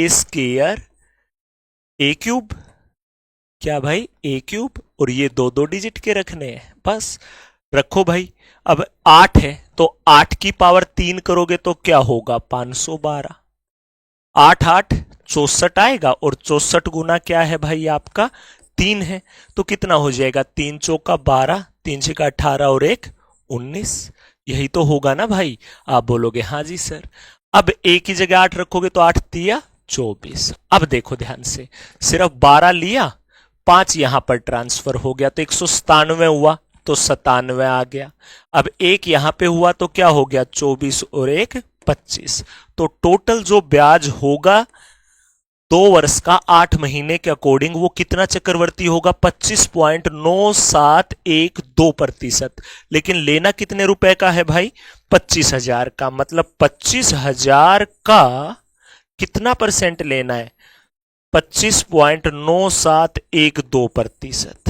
स्क्वायर a क्यूब, क्या भाई? a क्यूब, और ये दो दो डिजिट के रखने हैं, बस रखो भाई। अब 8 है तो 8 की पावर 3 करोगे तो क्या होगा? 512। 8 8 64 आएगा, और 64 गुना क्या है भाई? आपका 3 है, तो कितना हो जाएगा? 3 चौका 12, 3 छक्का 18 और 1 19। यही तो होगा ना भाई? आप बोलोगे हाँ जी सर। अब एक ही जगह 8 रखोगे तो 8 तिया 24। अब देखो ध्यान से, सिर्फ 12 लिया, 5 यहां पर ट्रांसफर हो गया तो 197 हुआ, तो 97 आ गया। अब एक यहां पे हुआ तो क्या हो गया? 24 और 1 25। तो टोटल जो ब्याज होगा 2 वर्ष का 8 महीने के अकॉर्डिंग वो कितना चक्रवर्ती होगा? 25.9712%। लेकिन लेना कितने रुपए का है भाई? 25,000 का। मतलब 25,000 का कितना परसेंट लेना है? 25.9712%।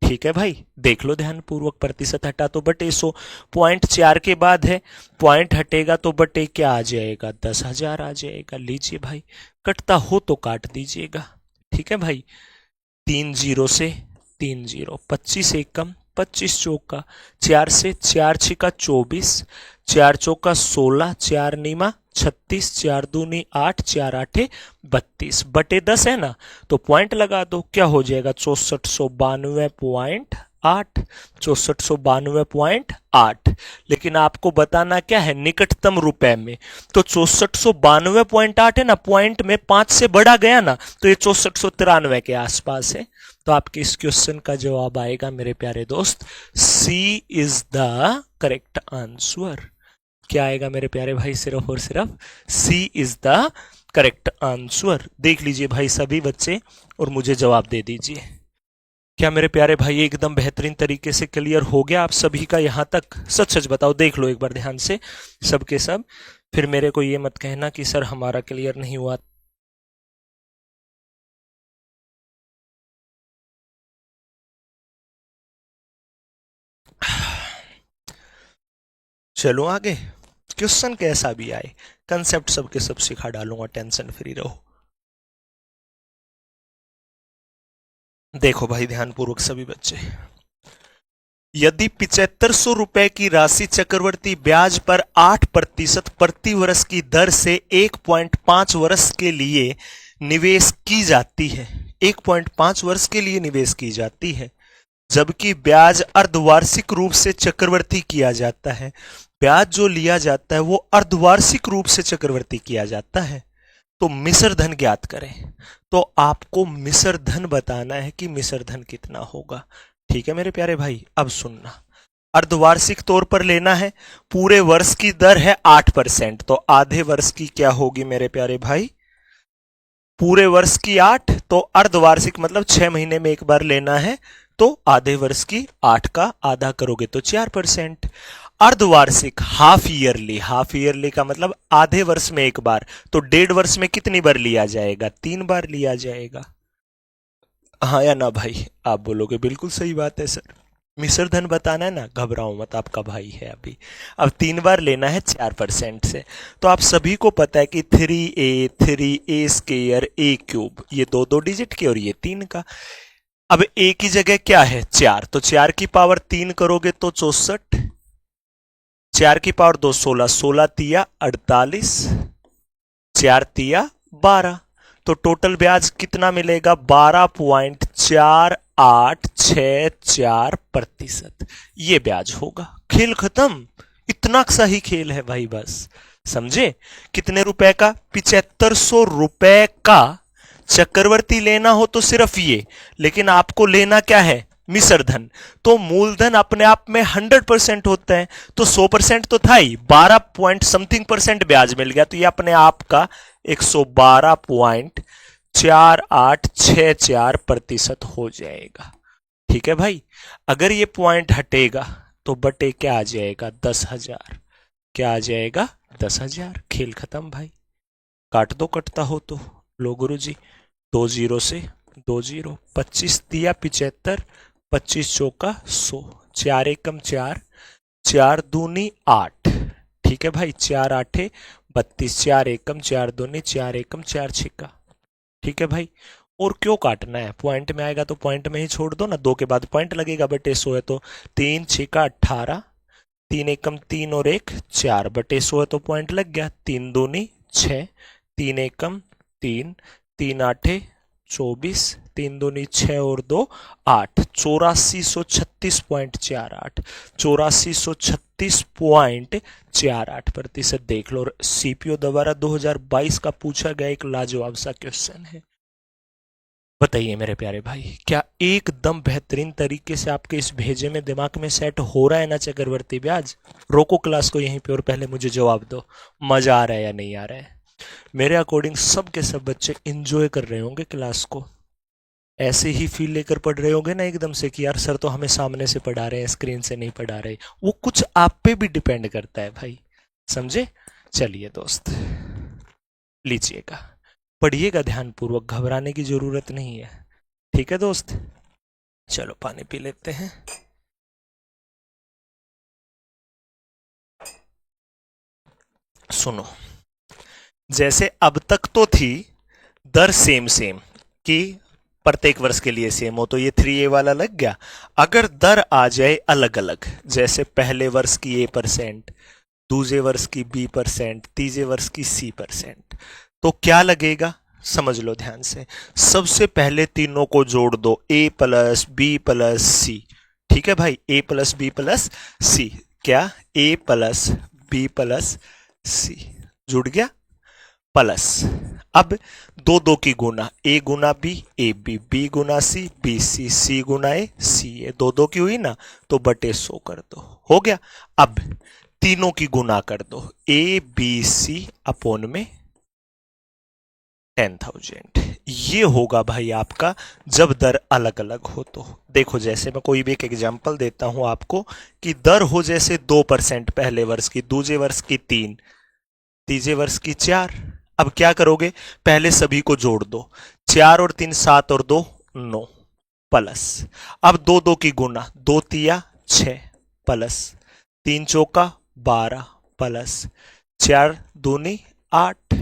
ठीक है भाई, देख लो ध्यान पूर्वक। प्रतिशत हटा तो बटे 100, पॉइंट 4 के बाद है, पॉइंट हटेगा तो बटे क्या आ जाएगा? 10,000 आ जाएगा। लीजिए भाई, कटता हो तो काट दीजिएगा। ठीक है भाई, 3 जीरो से 3 जीरो, 25 एक कम, 25 चौका, 4 से 4 छिका 24, 4 चौका 16, 4 नीमा 36, 4 दूनी 8, 4 आठे 32, बटे 10 है ना, तो पॉइंट लगा दो। क्या हो जाएगा? 6492.8, 6492.8। लेकिन आपको बताना क्या है? निकटतम रुपए में। तो 6492.8 है ना, पॉइंट में 5 से बढ़ा गया ना, तो ये 6493 के आसपास है। तो आपके इस क्वेश्चन का जवाब आएगा मेरे प्यारे दोस्त, सी इज द करेक्ट आंसर। क्या आएगा मेरे प्यारे भाई? सिर्फ और सिर्फ सी इज द करेक्ट आंसर। देख लीजिए भाई सभी बच्चे, और मुझे जवाब दे दीजिए। क्या मेरे प्यारे भाई एकदम बेहतरीन तरीके से क्लियर हो गया आप सभी का यहां तक? सच सच बताओ, देख लो एक बार ध्यान से सबके सब, फिर मेरे को ये मत कहना कि सर हमारा क्लियर नहीं हुआ। चलो आगे, क्वेश्चन कैसा भी आए, कंसेप्ट सबके सब सिखा डालूंगा, टेंशन फ्री रहो। देखो भाई ध्यानपूर्वक सभी बच्चे, यदि 7500 रुपए की राशि चक्रवर्ती ब्याज पर 8% प्रति वर्ष की दर से 1.5 वर्ष के लिए निवेश की जाती है, 1.5 वर्ष के लिए निवेश की जाती है, जबकि ब्याज अर्धवार्षिक रूप से चक्रवर्ती किया जाता है। ब्याज जो लिया जाता है वो अर्धवार्षिक रूप से चक्रवर्ती किया जाता है। तो मिश्र धन ज्ञात करें। तो आपको मिश्र धन बताना है कि मिश्र धन कितना होगा। ठीक है मेरे प्यारे भाई, अब सुनना। अर्धवार्षिक तौर पर लेना है, पूरे वर्ष की दर है 8%, तो आधे वर्ष की क्या होगी मेरे प्यारे भाई? पूरे वर्ष की 8, तो अर्धवार्षिक मतलब 6 महीने में एक बार लेना है, तो आधे वर्ष की 8 का आधा करोगे तो 4%। अर्धवार्षिक हाफ ईयरली, हाफ ईयरली का मतलब आधे वर्ष में एक बार, तो 1.5 वर्ष में कितनी बार लिया जाएगा? 3 बार लिया जाएगा। हाँ या ना भाई? आप बोलोगे बिल्कुल सही बात है सर, मिश्र धन बताना है ना, घबराओ मत, आपका भाई है अभी। अब 3 बार लेना है 4% से। तो आप सभी को पता है कि 3a स्क्वायर a क्यूब, ये दो दो डिजिट के और ये 3 का। अब a की जगह क्या है? 4, तो 4 की पावर 3 करोगे तो 64, 4 की पावर 2 16, 16 तिया 48, 4 तिया 12, तो टोटल ब्याज कितना मिलेगा? 12.4864%। ये ब्याज होगा। खेल खत्म, इतना सा ही खेल है भाई, बस समझे? कितने रुपए का? 7500 रुपए का चक्रवर्ती लेना हो तो सिर्फ ये, लेकिन आपको लेना क्या है? मिश्र धन। तो मूलधन अपने आप में 100% होता है, तो 100% तो था ही, 12 पॉइंट समथिंग परसेंट ब्याज मिल गया, तो ये अपने आप का 112.4864% हो जाएगा। ठीक है भाई, अगर ये पॉइंट हटेगा तो बटे क्या आ जाएगा? 10,000। क्या आ जाएगा? 10,000। खेल खत्म भाई, काट दो कटता हो तो। लो गुरु जी, 2 जीरो से 2 जीरो, 25 दिया 75, 25 चौका 100, 4 एकम 4, 4 दूनी 8। ठीक है भाई, 4 आठे 32, 4 एकम 4 दूनी 4 एकम 4 छिक्का। ठीक है भाई, और क्यों काटना है, पॉइंट में आएगा तो पॉइंट में ही छोड़ दो ना, 2 के बाद पॉइंट लगेगा, बटे 100 है तो 3 छिक्का 18, 3 एकम 3 और 1 4, बटे 100 है तो पॉइंट लग गया, 3 दूनी 6, 3 एकम 3, 3 आठे 24, 3 दूनी 6 और 2 8, 8436.48, 8436.48% देख लो। सीपीओ दोबारा 2022 का पूछा गया एक लाजवाब सा क्वेश्चन है। बताइए मेरे प्यारे भाई, क्या एकदम बेहतरीन तरीके से आपके इस भेजे में दिमाग में सेट हो रहा है ना चक्रवर्ती ब्याज? रोको क्लास को यहीं पे और पहले मुझे जवाब दो, मजा आ रहा है या नहीं आ रहा है? मेरे अकॉर्डिंग सब के सब बच्चे इंजॉय कर रहे होंगे क्लास को, ऐसे ही फील लेकर पढ़ रहे होंगे ना एकदम से कि यार सर तो हमें सामने से पढ़ा रहे हैं, स्क्रीन से नहीं पढ़ा रहे। वो कुछ आप पे भी डिपेंड करता है भाई, समझे? चलिए दोस्त, लीजिएगा, पढ़िएगा ध्यानपूर्वक, घबराने की जरूरत नहीं है। ठीक है दोस्त, चलो पानी पी लेते हैं। सुनो, जैसे अब तक तो थी दर सेम सेम कि प्रत्येक वर्ष के लिए सेम हो, तो ये 3A वाला लग गया। अगर दर आ जाए अलग अलग, जैसे पहले वर्ष की A%, दूसरे वर्ष की B%, तीसरे वर्ष की C%, तो क्या लगेगा समझ लो ध्यान से। सबसे पहले तीनों को जोड़ दो, A plus B plus C। ठीक है भाई, A plus B plus C, क्या A plus B plus C जुड़ गया, प्लस अब दो दो की गुना, A Guna B A B, B Guna C B C, C Guna A C A, दो दो की हुई ना, तो बटे 100 कर दो, हो गया। अब तीनों की गुना कर दो, A B C अपॉन में 10,000। ये होगा भाई आपका जब दर अलग अलग हो तो। देखो जैसे मैं कोई भी एक एग्जांपल देता हूं आपको कि दर हो जैसे 2% पहले वर्ष की, दूसरे वर्ष की 3, तीसरे वर्ष की 4। अब क्या करोगे, पहले सभी को जोड़ दो, 4 और 3 7 और 2 9, प्लस अब दो दो की गुना, 2 तिया 6 प्लस 3 चौका 12 प्लस 4 दूनी 8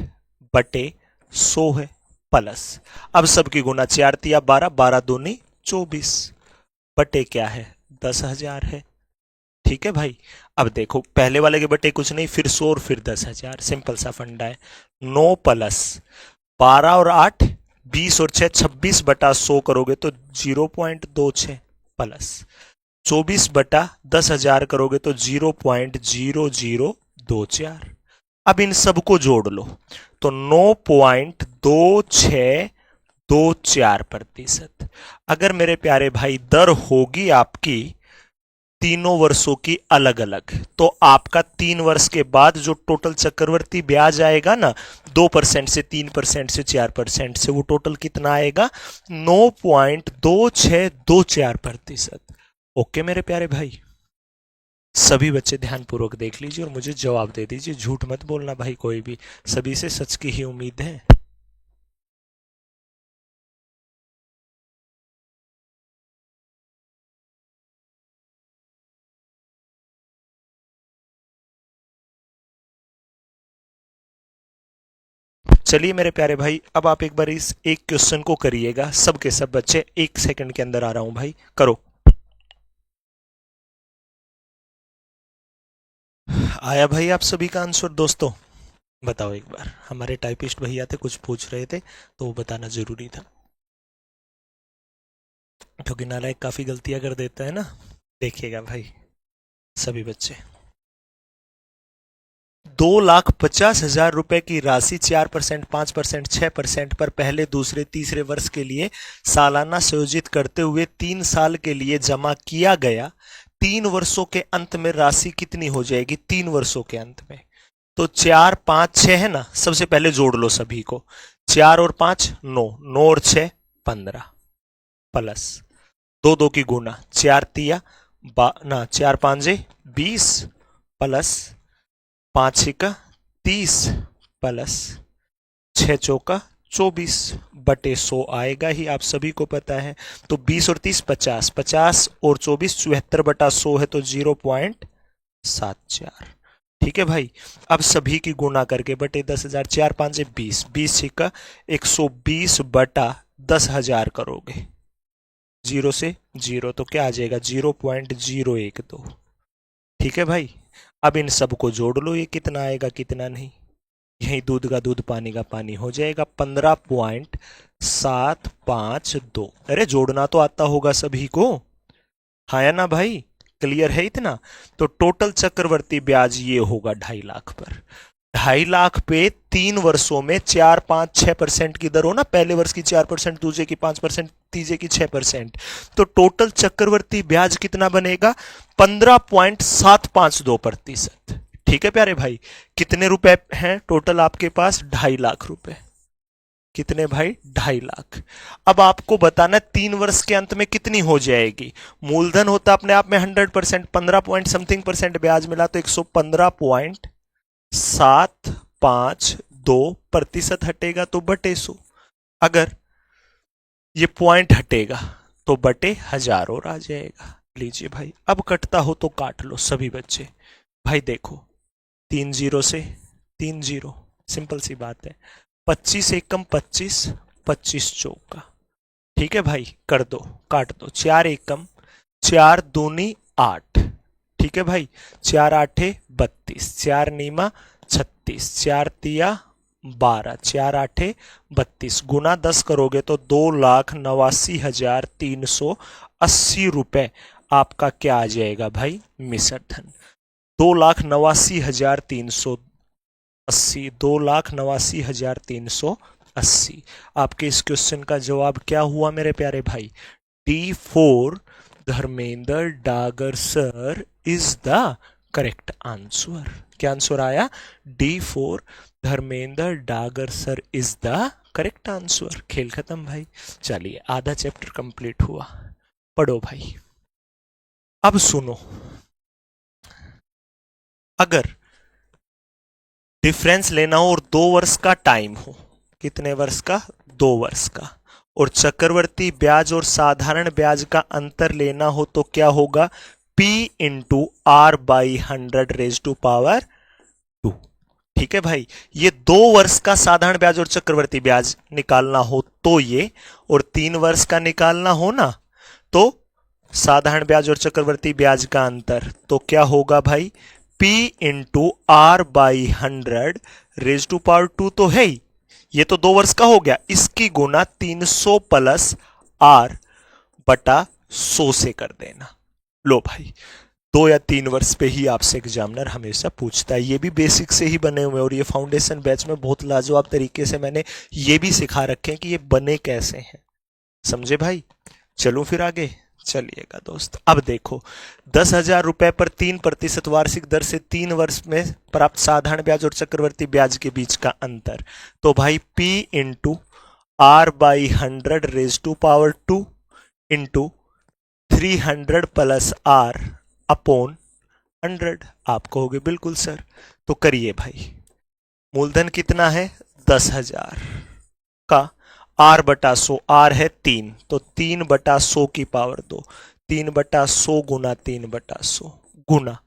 बटे 100 है, प्लस अब सबकी गुना, 4 तिया 12, 12 दूनी 24 बटे क्या है 10,000 है। ठीक है भाई, अब देखो पहले वाले के बटे कुछ नहीं, फिर 100 और फिर 10,000, सिंपल सा फंडा है। 9 प्लस 12 और 8 20 और 6 26 बटा 100 करोगे तो 0.26 प्लस 24 बटा 10,000 करोगे तो 0.0024। अब इन सबको जोड़ लो तो 9.2624%। अगर मेरे प्यारे भाई दर होगी आपकी तीनों वर्षों की अलग अलग, तो आपका 3 वर्ष के बाद जो टोटल चक्रवर्ती ब्याज आएगा ना, 2% से 3% से 4% से, वो टोटल कितना आएगा 9.2624%। ओके मेरे प्यारे भाई, सभी बच्चे ध्यानपूर्वक देख लीजिए और मुझे जवाब दे दीजिए, झूठ मत बोलना भाई कोई भी, सभी से सच की ही उम्मीद है। चलिए मेरे प्यारे भाई, अब आप एक बार इस एक क्वेश्चन को करिएगा, सबके सब बच्चे, 1 सेकंड के अंदर आ रहा हूं भाई, करो। आया भाई आप सभी का आंसर दोस्तों? बताओ एक बार, हमारे टाइपिस्ट भैया थे कुछ पूछ रहे थे तो वो बताना जरूरी था, क्योंकि नालायक काफी गलतियां कर देता है ना। देखिएगा भाई सभी बच्चे, 2,50,000 रुपए की राशि 4%, 5%, 6% पर पहले दूसरे तीसरे वर्ष के लिए सालाना संयोजित करते हुए 3 साल के लिए जमा किया गया। 3 वर्षों के अंत में राशि कितनी हो जाएगी 3 वर्षों के अंत में? तो 4 5 6 है ना, सबसे पहले जोड़ लो सभी को, 4 और 5 9, 9 और 6 15 प्लस दो दो की गुना, 4 तिया ना 4 5 20 प्लस 5 छिका 30 प्लस 6 चौका 24/100 आएगा ही, आप सभी को पता है। तो 20 और 30 50, 50 और 24 74/100 है, तो 0.74। ठीक है भाई। अब सभी की गुना करके बटे 10,000, 4 5 20, 20 सिक्का 120/10,000 करोगे, 0 से 0, तो क्या आ जाएगा 0.012। ठीक है भाई। अब इन सबको जोड़ लो, ये कितना आएगा कितना नहीं, यही दूध का दूध पानी का पानी हो जाएगा 15.752। अरे जोड़ना तो आता होगा सभी को, हाँ या ना भाई, क्लियर है इतना। तो टोटल चक्रवर्ती ब्याज ये होगा 2.5 लाख पर। 2.5 लाख पे 3 वर्षों में 4 5 6% की दर हो ना, पहले वर्ष की 4%, दूसरे की 5%, तीसरे की 6%, तो टोटल चक्रवर्ती ब्याज कितना बनेगा 15.752%। ठीक है प्यारे भाई। कितने रुपए हैं टोटल आपके पास, 2.5 लाख रुपए। कितने भाई, 2.5 लाख। अब आपको बताना 3 वर्ष के अंत में कितनी हो जाएगी। मूलधन होता अपने आप में 100%, 15 पॉइंट समथिंग परसेंट ब्याज मिला, तो 115.752% हटेगा तो बटे 100। अगर ये पॉइंट हटेगा तो बटे 1000 और आ जाएगा। लीजिए भाई, अब कटता हो तो काट लो सभी बच्चे। भाई देखो, 3 0 से 3 0, सिंपल सी बात है। 25 एकम 25, 25 चौका। ठीक है भाई, कर दो, काट दो। 4 एकम 4 दूनी 8। ठीक है भाई, 4 8 32, 4 नीमा 36, 4 तिया 12, 4 8 32, गुना 10 करोगे तो 2,89,380 रुपए आपका क्या आ जाएगा भाई, मिश्र धन। 2,89,380, 2,89,380। आपके इस क्वेश्चन का जवाब क्या हुआ मेरे प्यारे भाई, D4 Dharmendra Dagar sir is the correct answer. क्या आंसर आया, D4 Dharmendra Dagar sir is the correct answer. खेल खत्म भाई। चलिए, आधा चैप्टर कंप्लीट हुआ, पढ़ो भाई। अब सुनो, अगर डिफरेंस लेना हो और 2 वर्ष का टाइम हो, कितने वर्ष का, 2 वर्ष का, और चक्रवर्ती ब्याज और साधारण ब्याज का अंतर लेना हो तो क्या होगा, P into R by 100 raise to power 2। ठीक है भाई, ये 2 वर्ष का साधारण ब्याज और चक्रवर्ती ब्याज निकालना हो तो ये, और 3 वर्ष का निकालना हो ना तो साधारण ब्याज और चक्रवर्ती ब्याज का अंतर, तो क्या होगा भाई, P into R by 100 raise to power 2 तो है ही, ये तो 2 वर्ष का हो गया, इसकी गुना 300 प्लस R बटा 100 से कर देना। लो भाई, 2 या 3 वर्ष पे ही आपसे एग्जामिनर हमेशा पूछता है, ये भी बेसिक से ही बने हुए, और ये फाउंडेशन बैच में बहुत लाजवाब तरीके से मैंने ये भी सिखा रखे हैं कि ये बने कैसे हैं, समझे भाई। चलो फिर आगे चलिएगा दोस्त। अब देखो, 10,000 रुपए पर 3% वार्षिक दर से 3 वर्ष में प्राप्त साधारण ब्याज और चक्रवर्ती ब्याज के बीच का अंतर, तो भाई P into R by 100 raise to power 2 into 300 plus R upon 100। आप कहोगे बिल्कुल सर, तो करिए भाई। मूलधन कितना है, 10,000 का R बटा 100, R है 3, तो 3/100 की पावर 2, 3/100 गुना 3/100 गुना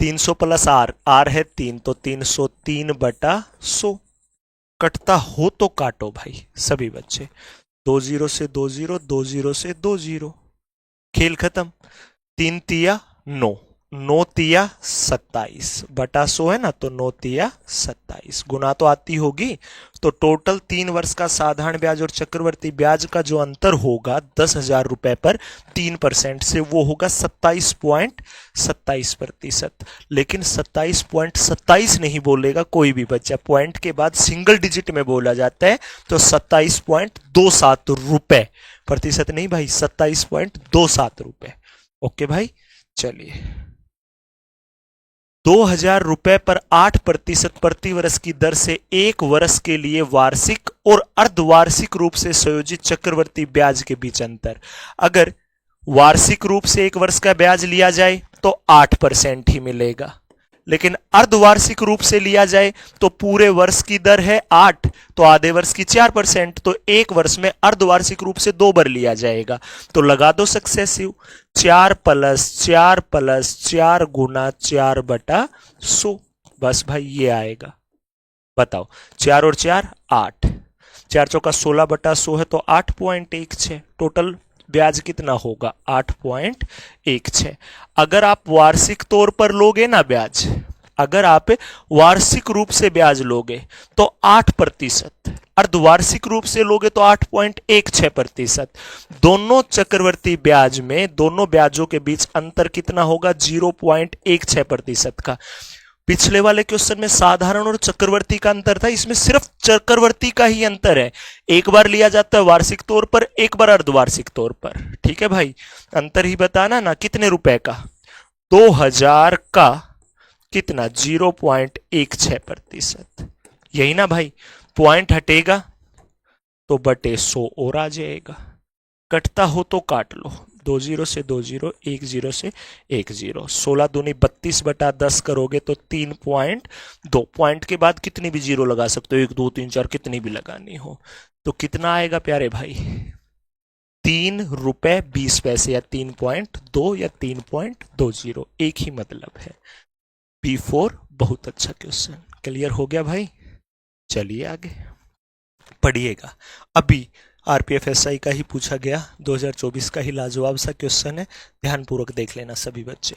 300 प्लस R, R है 3, तो 303/100। कटता हो तो काटो भाई सभी बच्चे, 2 0 से 2 0, 2 0 से 2 0, खेल खत्म। 3 तिया 9, 9 तिया 27 बटा 100 है ना, तो 9 तिया 27, गुना तो आती होगी। तो टोटल 3 वर्ष का साधारण ब्याज और चक्रवर्ती ब्याज का जो अंतर होगा 10,000 रुपए पर 3% से, वो होगा 27.27%। लेकिन 27.27 नहीं बोलेगा कोई भी बच्चा, पॉइंट के बाद सिंगल डिजिट में बोला जाता है, तो 27.27 रुपए, प्रतिशत नहीं भाई, 27.27 रुपए। ओके भाई, चलिए। 2,000 रुपए पर 8% प्रति वर्ष की दर से 1 वर्ष के लिए वार्षिक और अर्धवार्षिक रूप से संयोजित चक्रवर्ती ब्याज के बीच अंतर। अगर वार्षिक रूप से 1 वर्ष का ब्याज लिया जाए तो 8% ही मिलेगा, लेकिन अर्धवार्षिक रूप से लिया जाए तो पूरे वर्ष की दर है 8, तो आधे वर्ष की 4%, तो एक वर्ष में अर्धवार्षिक रूप से 2 बार लिया जाएगा। तो लगा दो सक्सेसिव, 4 + 4 + 4 गुना 4/100। बस भाई ये आएगा। बताओ, 4 और 4 8, 4 चौका 16/100 है, तो 8.16 टोटल ब्याज कितना होगा, 8.16। अगर आप वार्षिक तौर पर लोगे ना ब्याज, अगर आप वार्षिक रूप से ब्याज लोगे तो 8%, अर्धवार्षिक रूप से लोगे तो 8.16%। दोनों चक्रवर्ती ब्याज में, दोनों ब्याजों के बीच अंतर कितना होगा, 0.16% का। पिछले वाले क्वेश्चन में साधारण और चक्रवर्ती का अंतर था, इसमें सिर्फ चक्रवर्ती का ही अंतर है। एक बार लिया जाता है वार्षिक तौर पर, एक बार अर्धवार्षिक तौर पर। ठीक है भाई, अंतर ही बताना ना, कितने रुपए का, 2000 का कितना, 0.16%। यही ना भाई, पॉइंट हटेगा तो बटे 100 और आ जाएगा। कटता हो तो काट लो, 2 0 से 2 0, 1 0 से 1 0, 16 दूनी 32/10 करोगे तो 3.2। पॉइंट के बाद कितनी भी जीरो लगा सकते हो, 1 2 3 4 कितनी भी लगानी हो। तो कितना आएगा प्यारे भाई, 3 रुपए 20 पैसे, या 3.2 या 3.20, एक ही मतलब है। P4 बहुत अच्छा क्वेश्चन। क्लियर हो गया भाई, चलिए आगे पढ़िएगा। अभी आरपीएफएसआई का ही पूछा गया, 2024 का ही लाजवाब सा क्वेश्चन है, ध्यानपूर्वक देख लेना सभी बच्चे।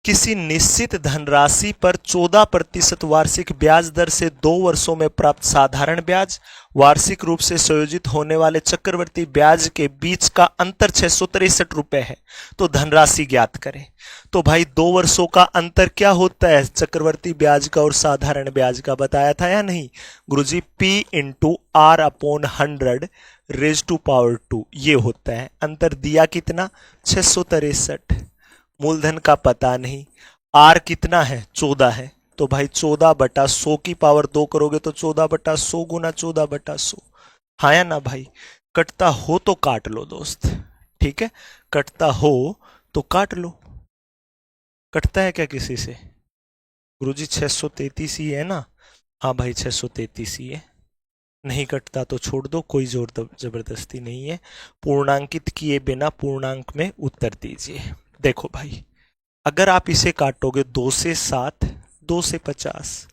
किसी निश्चित धनराशि पर 14% वार्षिक ब्याज दर से 2 वर्षों में प्राप्त साधारण ब्याज, वार्षिक रूप से संयोजित होने वाले चक्रवर्ती ब्याज के बीच का अंतर 663 रुपए है, तो धनराशि ज्ञात करें। तो भाई 2 वर्षों का अंतर क्या होता है, चक्रवर्ती ब्याज का और साधारण ब्याज का, बताया था या नहीं गुरुजी, P × R/100 raised to power 2, ये होता है। अंतर दिया कितना, 663। मूलधन का पता नहीं, आर कितना है, 14 है, तो भाई 14/100 की पावर 2 करोगे तो 14/100 गुना 14/100। हाँ या ना भाई, कटता हो तो काट लो दोस्त, ठीक है, कटता हो तो काट लो। कटता है क्या किसी से गुरुजी, 633 ही है ना, हाँ भाई 633 ही है। नहीं कटता तो छोड़ दो, कोई जोर जबरदस्ती नहीं है। पूर्णांकित किए बिना पूर्णांक में उत्तर दीजिए। देखो भाई, अगर आप इसे काटोगे 2 से 7, 2 से 50,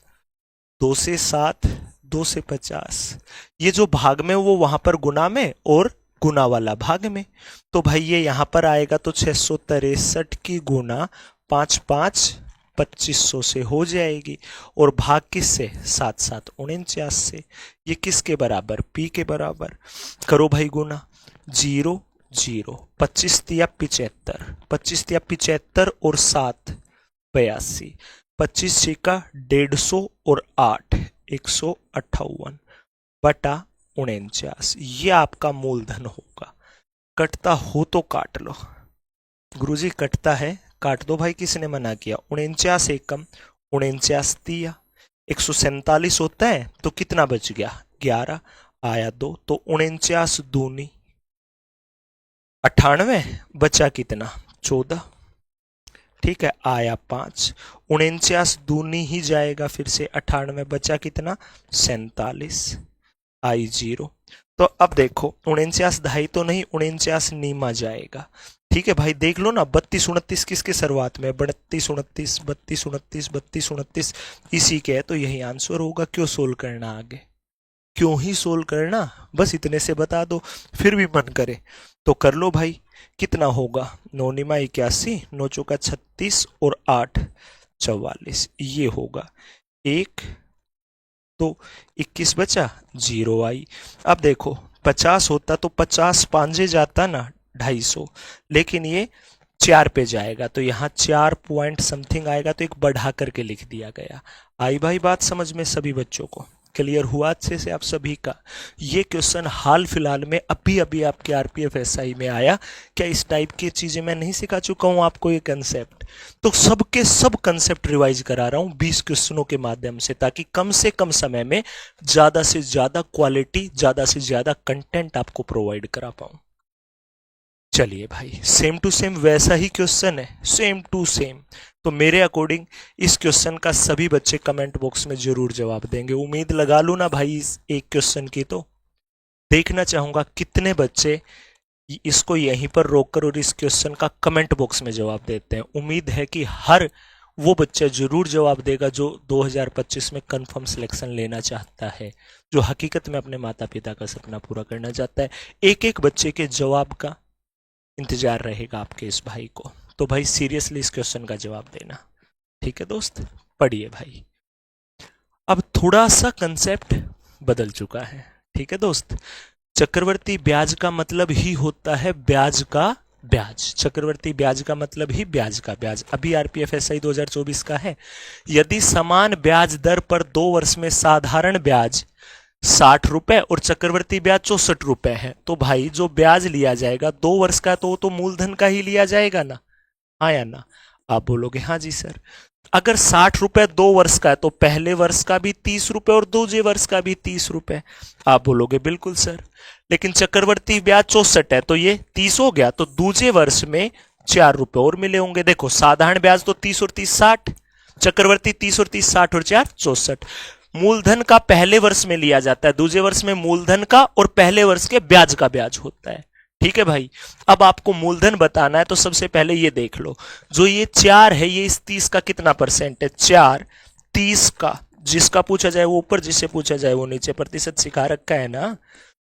2 से 7, 2 से 50, ये जो भाग में वो वहां पर गुना में और गुना वाला भाग में, तो भाई ये यहां पर आएगा तो 663 की गुना 5 5 2500 से हो जाएगी, और भाग किससे, 7 7 49 से। ये किसके बराबर, P के बराबर। करो भाई गुना, 0 0, 25 तिया 75, 25 तिया 75 और 7 82, 25 छिका 150 और 8 158/49, ये आपका मूलधन होगा। कटता हो तो काट लो गुरुजी, कटता है काट दो भाई, किसने मना किया, 49 एकम 49 तिया 147 होता है, तो कितना बच गया, 11 आया 2, तो 49 दूनी 98, बचा कितना, 14, ठीक है, आया 5, 49 दूनी ही जाएगा फिर से 98, बचा कितना, 47, आई 0। तो अब देखो 49 ढाई तो नहीं, 49 नीमा जाएगा। ठीक है भाई, देख लो ना, 32 29 किसके शुरुआत में, 32 29, 32 29, 32 29 इसी के है, तो यही आंसर होगा। क्यों सोल्व करना आगे, क्यों ही सोल्व करना, बस इतने से बता दो। फिर भी मन करे तो कर लो भाई, कितना होगा, 9 निमा 81, 9 चौका 36 और 8 44, ये होगा 1 तो 21 बचा, 0 आई। अब देखो 50 होता तो 50 पांजे जाता ना 250, लेकिन ये 4 पे जाएगा, तो यहाँ 4 पॉइंट समथिंग आएगा, तो एक बढ़ा करके लिख दिया गया। आई भाई बात समझ में सभी बच्चों को, क्लियर हुआ अच्छे से आप सभी का। ये क्वेश्चन हाल फिलहाल में अभी अभी आपके आरपीएफएसआई में आया। क्या इस टाइप की चीजें मैं नहीं सिखा चुका हूं आपको, ये कंसेप्ट, तो सबके सब कंसेप्ट रिवाइज करा रहा हूं 20 क्वेश्चनों के माध्यम से कम समय में ज्यादा से ज्यादा क्वालिटी, ज्यादा से ज्यादा कंटेंट आपको प्रोवाइड करा पाऊं। चलिए भाई, सेम टू सेम वैसा ही क्वेश्चन है, सेम टू सेम। तो मेरे अकॉर्डिंग इस क्वेश्चन का सभी बच्चे कमेंट बॉक्स में जरूर जवाब देंगे। उम्मीद लगा लूँ ना भाई इस एक क्वेश्चन की, तो देखना चाहूंगा कितने बच्चे इसको यहीं पर रोककर और इस क्वेश्चन का कमेंट बॉक्स में जवाब देते हैं। उम्मीद है कि हर वो बच्चा जरूर जवाब देगा जो 2025 में कंफर्म सिलेक्शन लेना चाहता है, जो हकीकत में अपने माता पिता का सपना पूरा करना चाहता है। एक एक बच्चे के जवाब का इंतजार रहेगा आपके इस भाई को। तो भाई सीरियसली इस क्वेश्चन का जवाब देना, ठीक है दोस्त। पढ़िए भाई। अब थोड़ा सा कंसेप्ट बदल चुका है, ठीक है दोस्त। चक्रवर्ती ब्याज का मतलब ही होता है ब्याज का ब्याज। चक्रवर्ती ब्याज का मतलब ही ब्याज का ब्याज। अभी आरपीएफएसआई 2024 का है। यदि समान ब्याज दर पर 2 वर्ष में साधारण ब्याज 60 रुपए और चक्रवर्ती ब्याज 64 रुपए है, तो भाई जो ब्याज लिया जाएगा 2 वर्ष का, तो वो तो मूलधन का ही लिया जाएगा ना, हाँ या ना? आप बोलोगे हाँ जी सर। अगर 60 रुपए 2 वर्ष का है तो पहले वर्ष का भी 30 रुपए और दूसरे वर्ष का भी 30 रुपए। आप बोलोगे बिल्कुल सर। लेकिन चक्रवर्ती ब्याज 64 है तो ये 30 हो गया, तो दूसरे वर्ष में 4 रुपए और मिले होंगे। देखो साधारण ब्याज तो 30 और 30 60, चक्रवर्ती 30 और 30 60 और 4 64। मूलधन का पहले वर्ष में लिया जाता है, दूसरे वर्ष में मूलधन का और पहले वर्ष के ब्याज का ब्याज होता है, ठीक है भाई। अब आपको मूलधन बताना है तो सबसे पहले ये देख लो, जो ये 4 है ये इस 30 का कितना परसेंट है? 4 30 का, जिसका पूछा जाए वो ऊपर, जिससे पूछा जाए वो नीचे। प्रतिशत सिखा रखा है ना,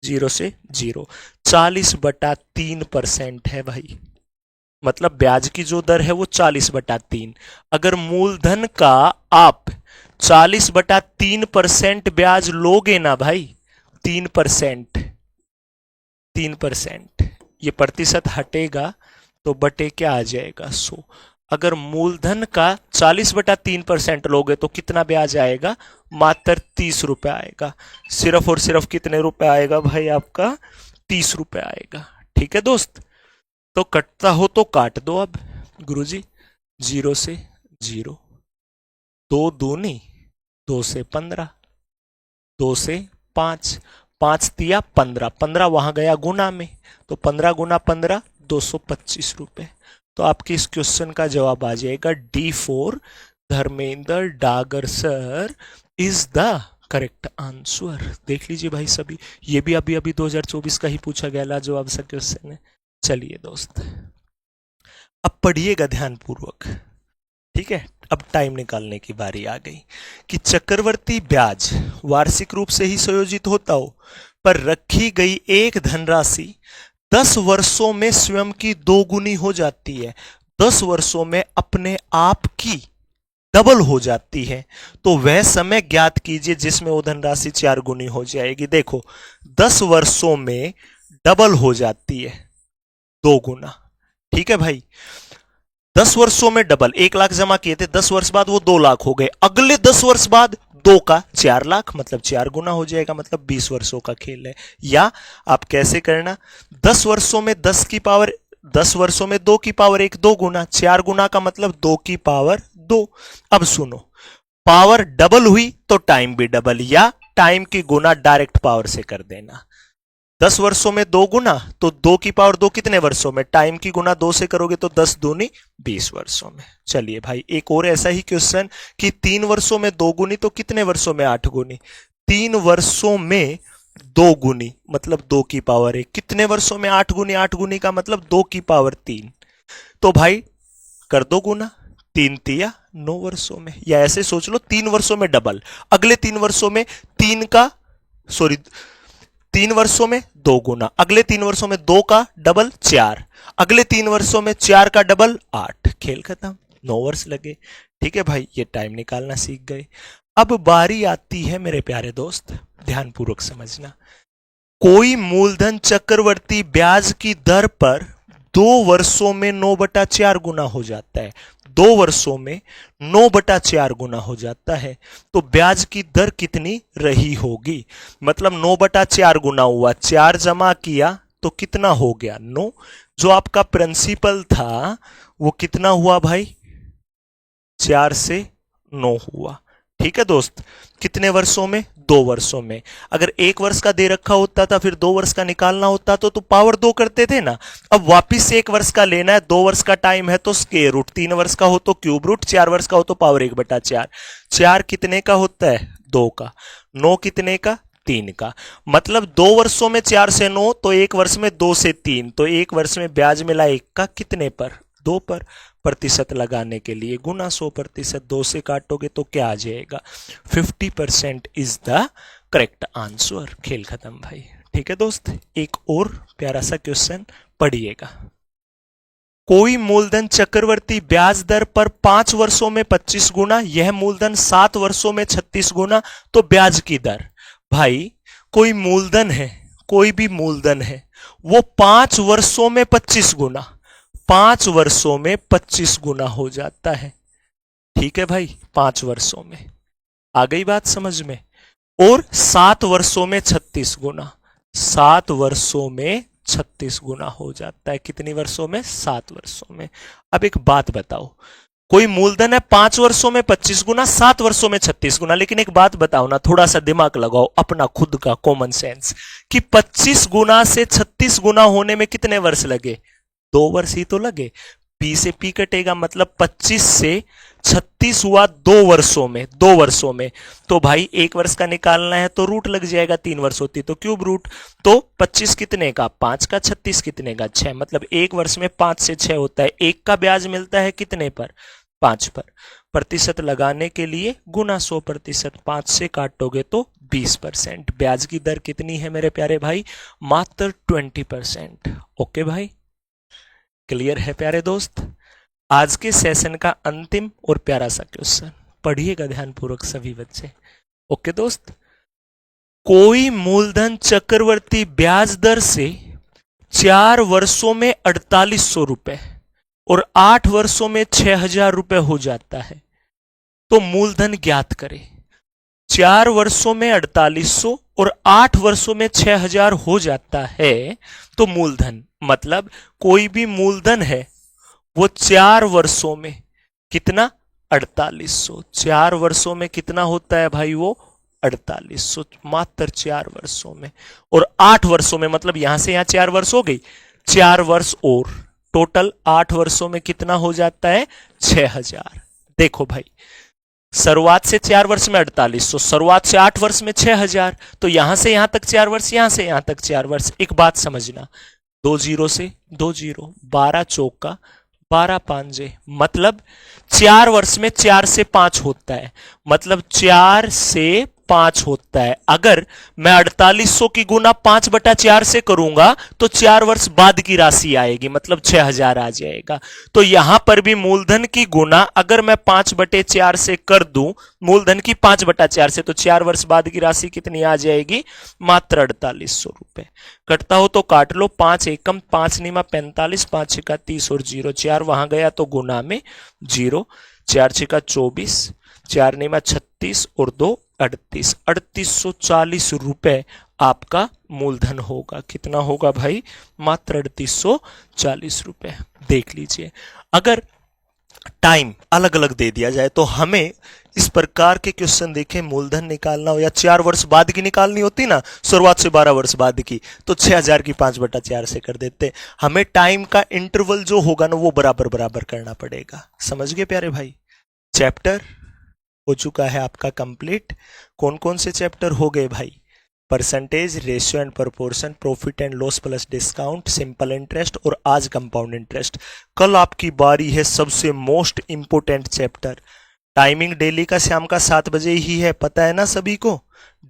0 से 0। 40/3% है भाई, मतलब ब्याज की जो दर है वो 40/3। अगर मूलधन का आप 40/3% ब्याज लोगे ना भाई, 3%, 3%, ये प्रतिशत हटेगा तो बटे क्या आ जाएगा? 100। अगर मूलधन का 40/3% लोगे तो कितना ब्याज आएगा? मात्र 30 रुपए आएगा। सिर्फ और सिर्फ कितने रुपए आएगा भाई आपका? 30 रुपए आएगा, ठीक है दोस्त। तो कटता हो तो काट दो अब गुरुजी। 0 से 0, 2 दूनी 2 से 15, 2 से 5, 5 तिया 15, 15 वहां गया गुना में, तो 15 गुना 15 225 रुपए। तो आपके इस क्वेश्चन का जवाब आ जाएगा D4 Dharmendra Dagar sir is the correct answer. देख लीजिए भाई सभी, ये भी अभी अभी 2024 का ही पूछा गया लाजवाब सा क्वेश्चन है। चलिए दोस्त अब पढ़िएगा ध्यानपूर्वक, ठीक है। अब टाइम निकालने की बारी आ गई कि चक्रवर्ती ब्याज वार्षिक रूप से ही संयोजित होता हो, पर रखी गई एक धनराशि 10 वर्षों में स्वयं की 2 गुनी हो जाती है, 10 वर्षों में अपने आप की डबल हो जाती है, तो वह समय ज्ञात कीजिए जिसमें वो धनराशि 4 गुनी हो जाएगी। देखो 10 वर्षों में डबल हो जाती है, 2 गुना, ठीक है भाई। 10 वर्षों में डबल, 1 लाख जमा किए थे, 10 वर्ष बाद वो 2 लाख हो गए, अगले 10 वर्ष बाद 2 का 4 लाख, मतलब 4 गुना हो जाएगा, मतलब 20 वर्षों का खेल है। या आप कैसे करना, 10 वर्षों में 10 की पावर, 10 वर्षों में 2 की पावर 1, 2 गुना, 4 गुना का मतलब 2 की पावर 2। अब सुनो, पावर डबल हुई तो टाइम भी डबल, या टाइम की गुना डायरेक्ट पावर से कर देना। 10 वर्षों में 2 गुना, तो 2 की पावर 2 कितने वर्षों में? टाइम की गुना 2 से करोगे तो 10 दूनी 20 वर्षों में। चलिए भाई एक और ऐसा ही क्वेश्चन कि 3 वर्षों में 2 गुनी तो कितने वर्षों में 8 गुनी? 3 वर्षों में 2 गुनी मतलब 2 की पावर 1, कितने वर्षों में 8 गुनी? 8 गुनी का मतलब 2 की पावर 3। तो भाई कर दो गुना, 3 तिया 9 वर्षों में। या ऐसे सोच लो 3 वर्षों में डबल, अगले 3 वर्षों में 3 का, सॉरी 3 वर्षों में 2 गुना, अगले 3 वर्षों में 2 का डबल 4, अगले 3 वर्षों में 4 का डबल 8, खेल खत्म, 9 वर्ष लगे। ठीक है भाई, ये टाइम निकालना सीख गए। अब बारी आती है मेरे प्यारे दोस्त, ध्यानपूर्वक समझना। कोई मूलधन चक्रवर्ती ब्याज की दर पर 2 वर्षों में 9/4 गुना हो जाता है, 2 वर्षों में 9/4 गुना हो जाता है, तो ब्याज की दर कितनी रही होगी? मतलब 9/4 गुना हुआ, 4 जमा किया तो कितना हो गया? 9। जो आपका प्रिंसिपल था वो कितना हुआ भाई? 4 से 9 हुआ। ठीक है दोस्त, कितने वर्षों में? 2 वर्षों में। अगर 1 वर्ष का दे रखा होता था फिर 2 वर्ष का निकालना होता तो पावर 2 करते थे ना। अब वापिस से 1 वर्ष का लेना है, 2 वर्ष का टाइम है तो स्क्वायर रूट, 3 वर्ष का हो तो क्यूब रूट, 4 वर्ष का हो तो पावर 1/4। 4 कितने का होता है? 2 का। 9 कितने का? 3 का। मतलब 2 वर्षों में 4 से 9, तो 1 वर्ष में 2 से 3, तो 1 वर्ष में ब्याज मिला 1 का कितने पर? 2 पर। प्रतिशत लगाने के लिए गुना 100%, 2 से काटोगे तो क्या आ जाएगा? 50% इज द करेक्ट आंसर। खेल खत्म भाई। ठीक है दोस्त, एक और प्यारा सा क्वेश्चन पढ़िएगा। कोई मूलधन चक्रवर्ती ब्याज दर पर 5 वर्षों में 25 गुना, यह मूलधन 7 वर्षों में 36 गुना, तो ब्याज की दर। भाई कोई मूलधन है, कोई भी मूलधन है, वो 5 वर्षों में 25 गुना, 5 वर्षों में 25 गुना हो जाता है। ठीक है भाई, 5 वर्षों में। आ गई बात समझ में? और 7 वर्षों में 36 गुना, 7 वर्षों में 36 गुना हो जाता है। कितनी वर्षों में? 7 वर्षों में। अब एक बात बताओ, कोई मूलधन है 5 वर्षों में 25 गुना, 7 वर्षों में 36 गुना, लेकिन एक बात बताओ ना, थोड़ा सा दिमाग लगाओ अपना खुद का कॉमन सेंस, कि 25 गुना से 36 गुना होने में कितने वर्ष लगे? 2 वर्ष ही तो लगे। P से P कटेगा, मतलब 25 से 36 हुआ 2 वर्षों में, 2 वर्षों में। तो भाई 1 वर्ष का निकालना है तो रूट लग जाएगा, 3 वर्ष होती तो क्यूब रूट। तो 25 कितने का? 5 का। 36 कितने का? 6। मतलब 1 वर्ष में 5 से 6 होता है। 1 का ब्याज मिलता है कितने पर? 5 पर। प्रतिशत लगाने के लिए गुना 100%, 5 से काटोगे तो 20%। ब्याज की दर कितनी है मेरे प्यारे भाई? मात्र 20%। ओके भाई, क्लियर है प्यारे दोस्त? आज के सेशन का अंतिम और प्यारा सा क्वेश्चन पढ़िएगा ध्यानपूर्वक सभी बच्चे। ओके दोस्त, कोई मूलधन चक्रवर्ती ब्याज दर से 4 वर्षों में 4800 रुपए और 8 वर्षों में 6000 रुपए हो जाता है, तो मूलधन ज्ञात करें। 4 वर्षों में 4800 और 8 वर्षों में 6000 हो जाता है, तो मूलधन, मतलब कोई भी मूलधन है वो 4 वर्षों में कितना? 4800। 4 वर्षों में कितना होता है भाई? वो 4800, मात्र 4 वर्षों में। और 8 वर्षों में, मतलब यहां से यहां 4 वर्ष हो गई, 4 वर्ष और, टोटल 8 वर्षों में कितना हो जाता है? 6000। देखो भाई, शुरुआत से 4 वर्ष में 4800, शुरुआत से 8 वर्ष में 6000, तो यहां से यहां तक 4 वर्ष, यहां से यहां तक 4 वर्ष। एक बात समझना, 2 जीरो से 2 जीरो, 12 चौका 12 पांजे, मतलब 4 वर्ष में 4 से 5 होता है, मतलब 4 से 5 होता है। अगर मैं 4800 की गुना 5/4 से करूंगा तो 4 वर्ष बाद की राशि आएगी, मतलब 6000 आ जाएगा। तो यहां पर भी मूलधन की गुना अगर मैं 5/4 से कर दूं, मूलधन की 5/4 से, तो 4 वर्ष बाद की राशि कितनी आ जाएगी? मात्र 4800 रुपए। कटता हो तो काट लो, 5 एकम 5 निमा 45, 5 छिका 30 और 0 4 वहां गया तो गुना में 0, 4 छिका 24, 4 निमा 36 और 2 38, 3840 रुपए आपका मूलधन होगा। कितना होगा भाई? मात्र 3840 रुपए। देख लीजिए, अगर टाइम अलग अलग दे दिया जाए तो हमें इस प्रकार के क्वेश्चन देखें, मूलधन निकालना हो या 4 वर्ष बाद की निकालनी होती ना, शुरुआत से 12 वर्ष बाद की, तो 6000 की 5/4 से कर देते। हमें टाइम का इंटरवल जो होगा ना वो बराबर बराबर करना पड़ेगा। समझ गए प्यारे भाई? चैप्टर हो चुका है आपका कंप्लीट। कौन कौन से चैप्टर हो गए भाई? Percentage, ratio and proportion, profit and loss plus discount, simple interest और आज कंपाउंड इंटरेस्ट। कल आपकी बारी है सबसे most important chapter. Timing daily का शाम का 7 बजे ही है, पता है ना सभी को?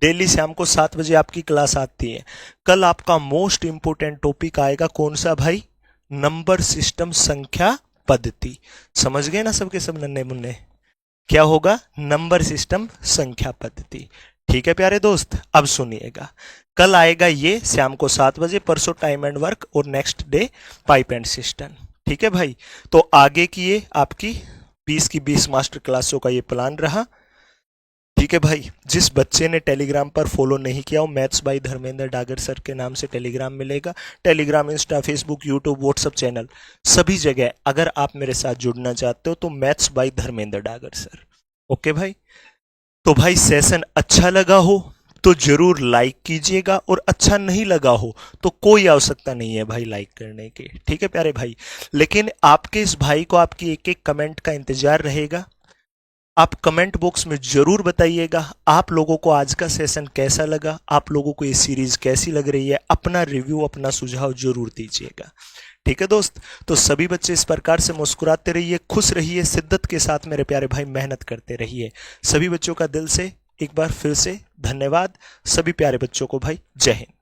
डेली शाम को 7 बजे आपकी क्लास आती है। कल आपका मोस्ट इंपोर्टेंट टॉपिक आएगा, कौन सा भाई? नंबर सिस्टम, संख्या पद्धति। समझ गए ना सबके सब नन्हे मुन्ने? क्या होगा? नंबर सिस्टम, संख्या पद्धति। ठीक है प्यारे दोस्त, अब सुनिएगा, कल आएगा ये शाम को 7 बजे, परसों टाइम एंड वर्क और next day pipe and system. ठीक है भाई, तो आगे की ये आपकी 20 की 20 मास्टर क्लासों का ये प्लान रहा। ठीक है भाई, जिस बच्चे ने टेलीग्राम पर फॉलो नहीं किया हो, maths by Dharmendra Dagar sir के नाम से टेलीग्राम मिलेगा। Telegram, Insta, Facebook, YouTube, WhatsApp channel, सभी जगह अगर आप मेरे साथ जुड़ना चाहते हो तो maths by Dharmendra Dagar sir. Okay भाई, तो भाई सेशन अच्छा लगा हो तो जरूर लाइक कीजिएगा, और अच्छा नहीं लगा हो तो कोई आवश्यकता नहीं है भाई लाइक करने की, ठीक है प्यारे भाई। लेकिन आपके इस भाई को आपकी एक एक कमेंट का इंतजार रहेगा। आप कमेंट बॉक्स में जरूर बताइएगा आप लोगों को आज का सेशन कैसा लगा, आप लोगों को ये सीरीज कैसी लग रही है। अपना रिव्यू, अपना सुझाव जरूर दीजिएगा, ठीक है दोस्त। तो सभी बच्चे इस प्रकार से मुस्कुराते रहिए, खुश रहिए, शिद्दत के साथ मेरे प्यारे भाई मेहनत करते रहिए। सभी बच्चों का दिल से एक बार फिर से धन्यवाद। सभी प्यारे बच्चों को भाई जय हिंद।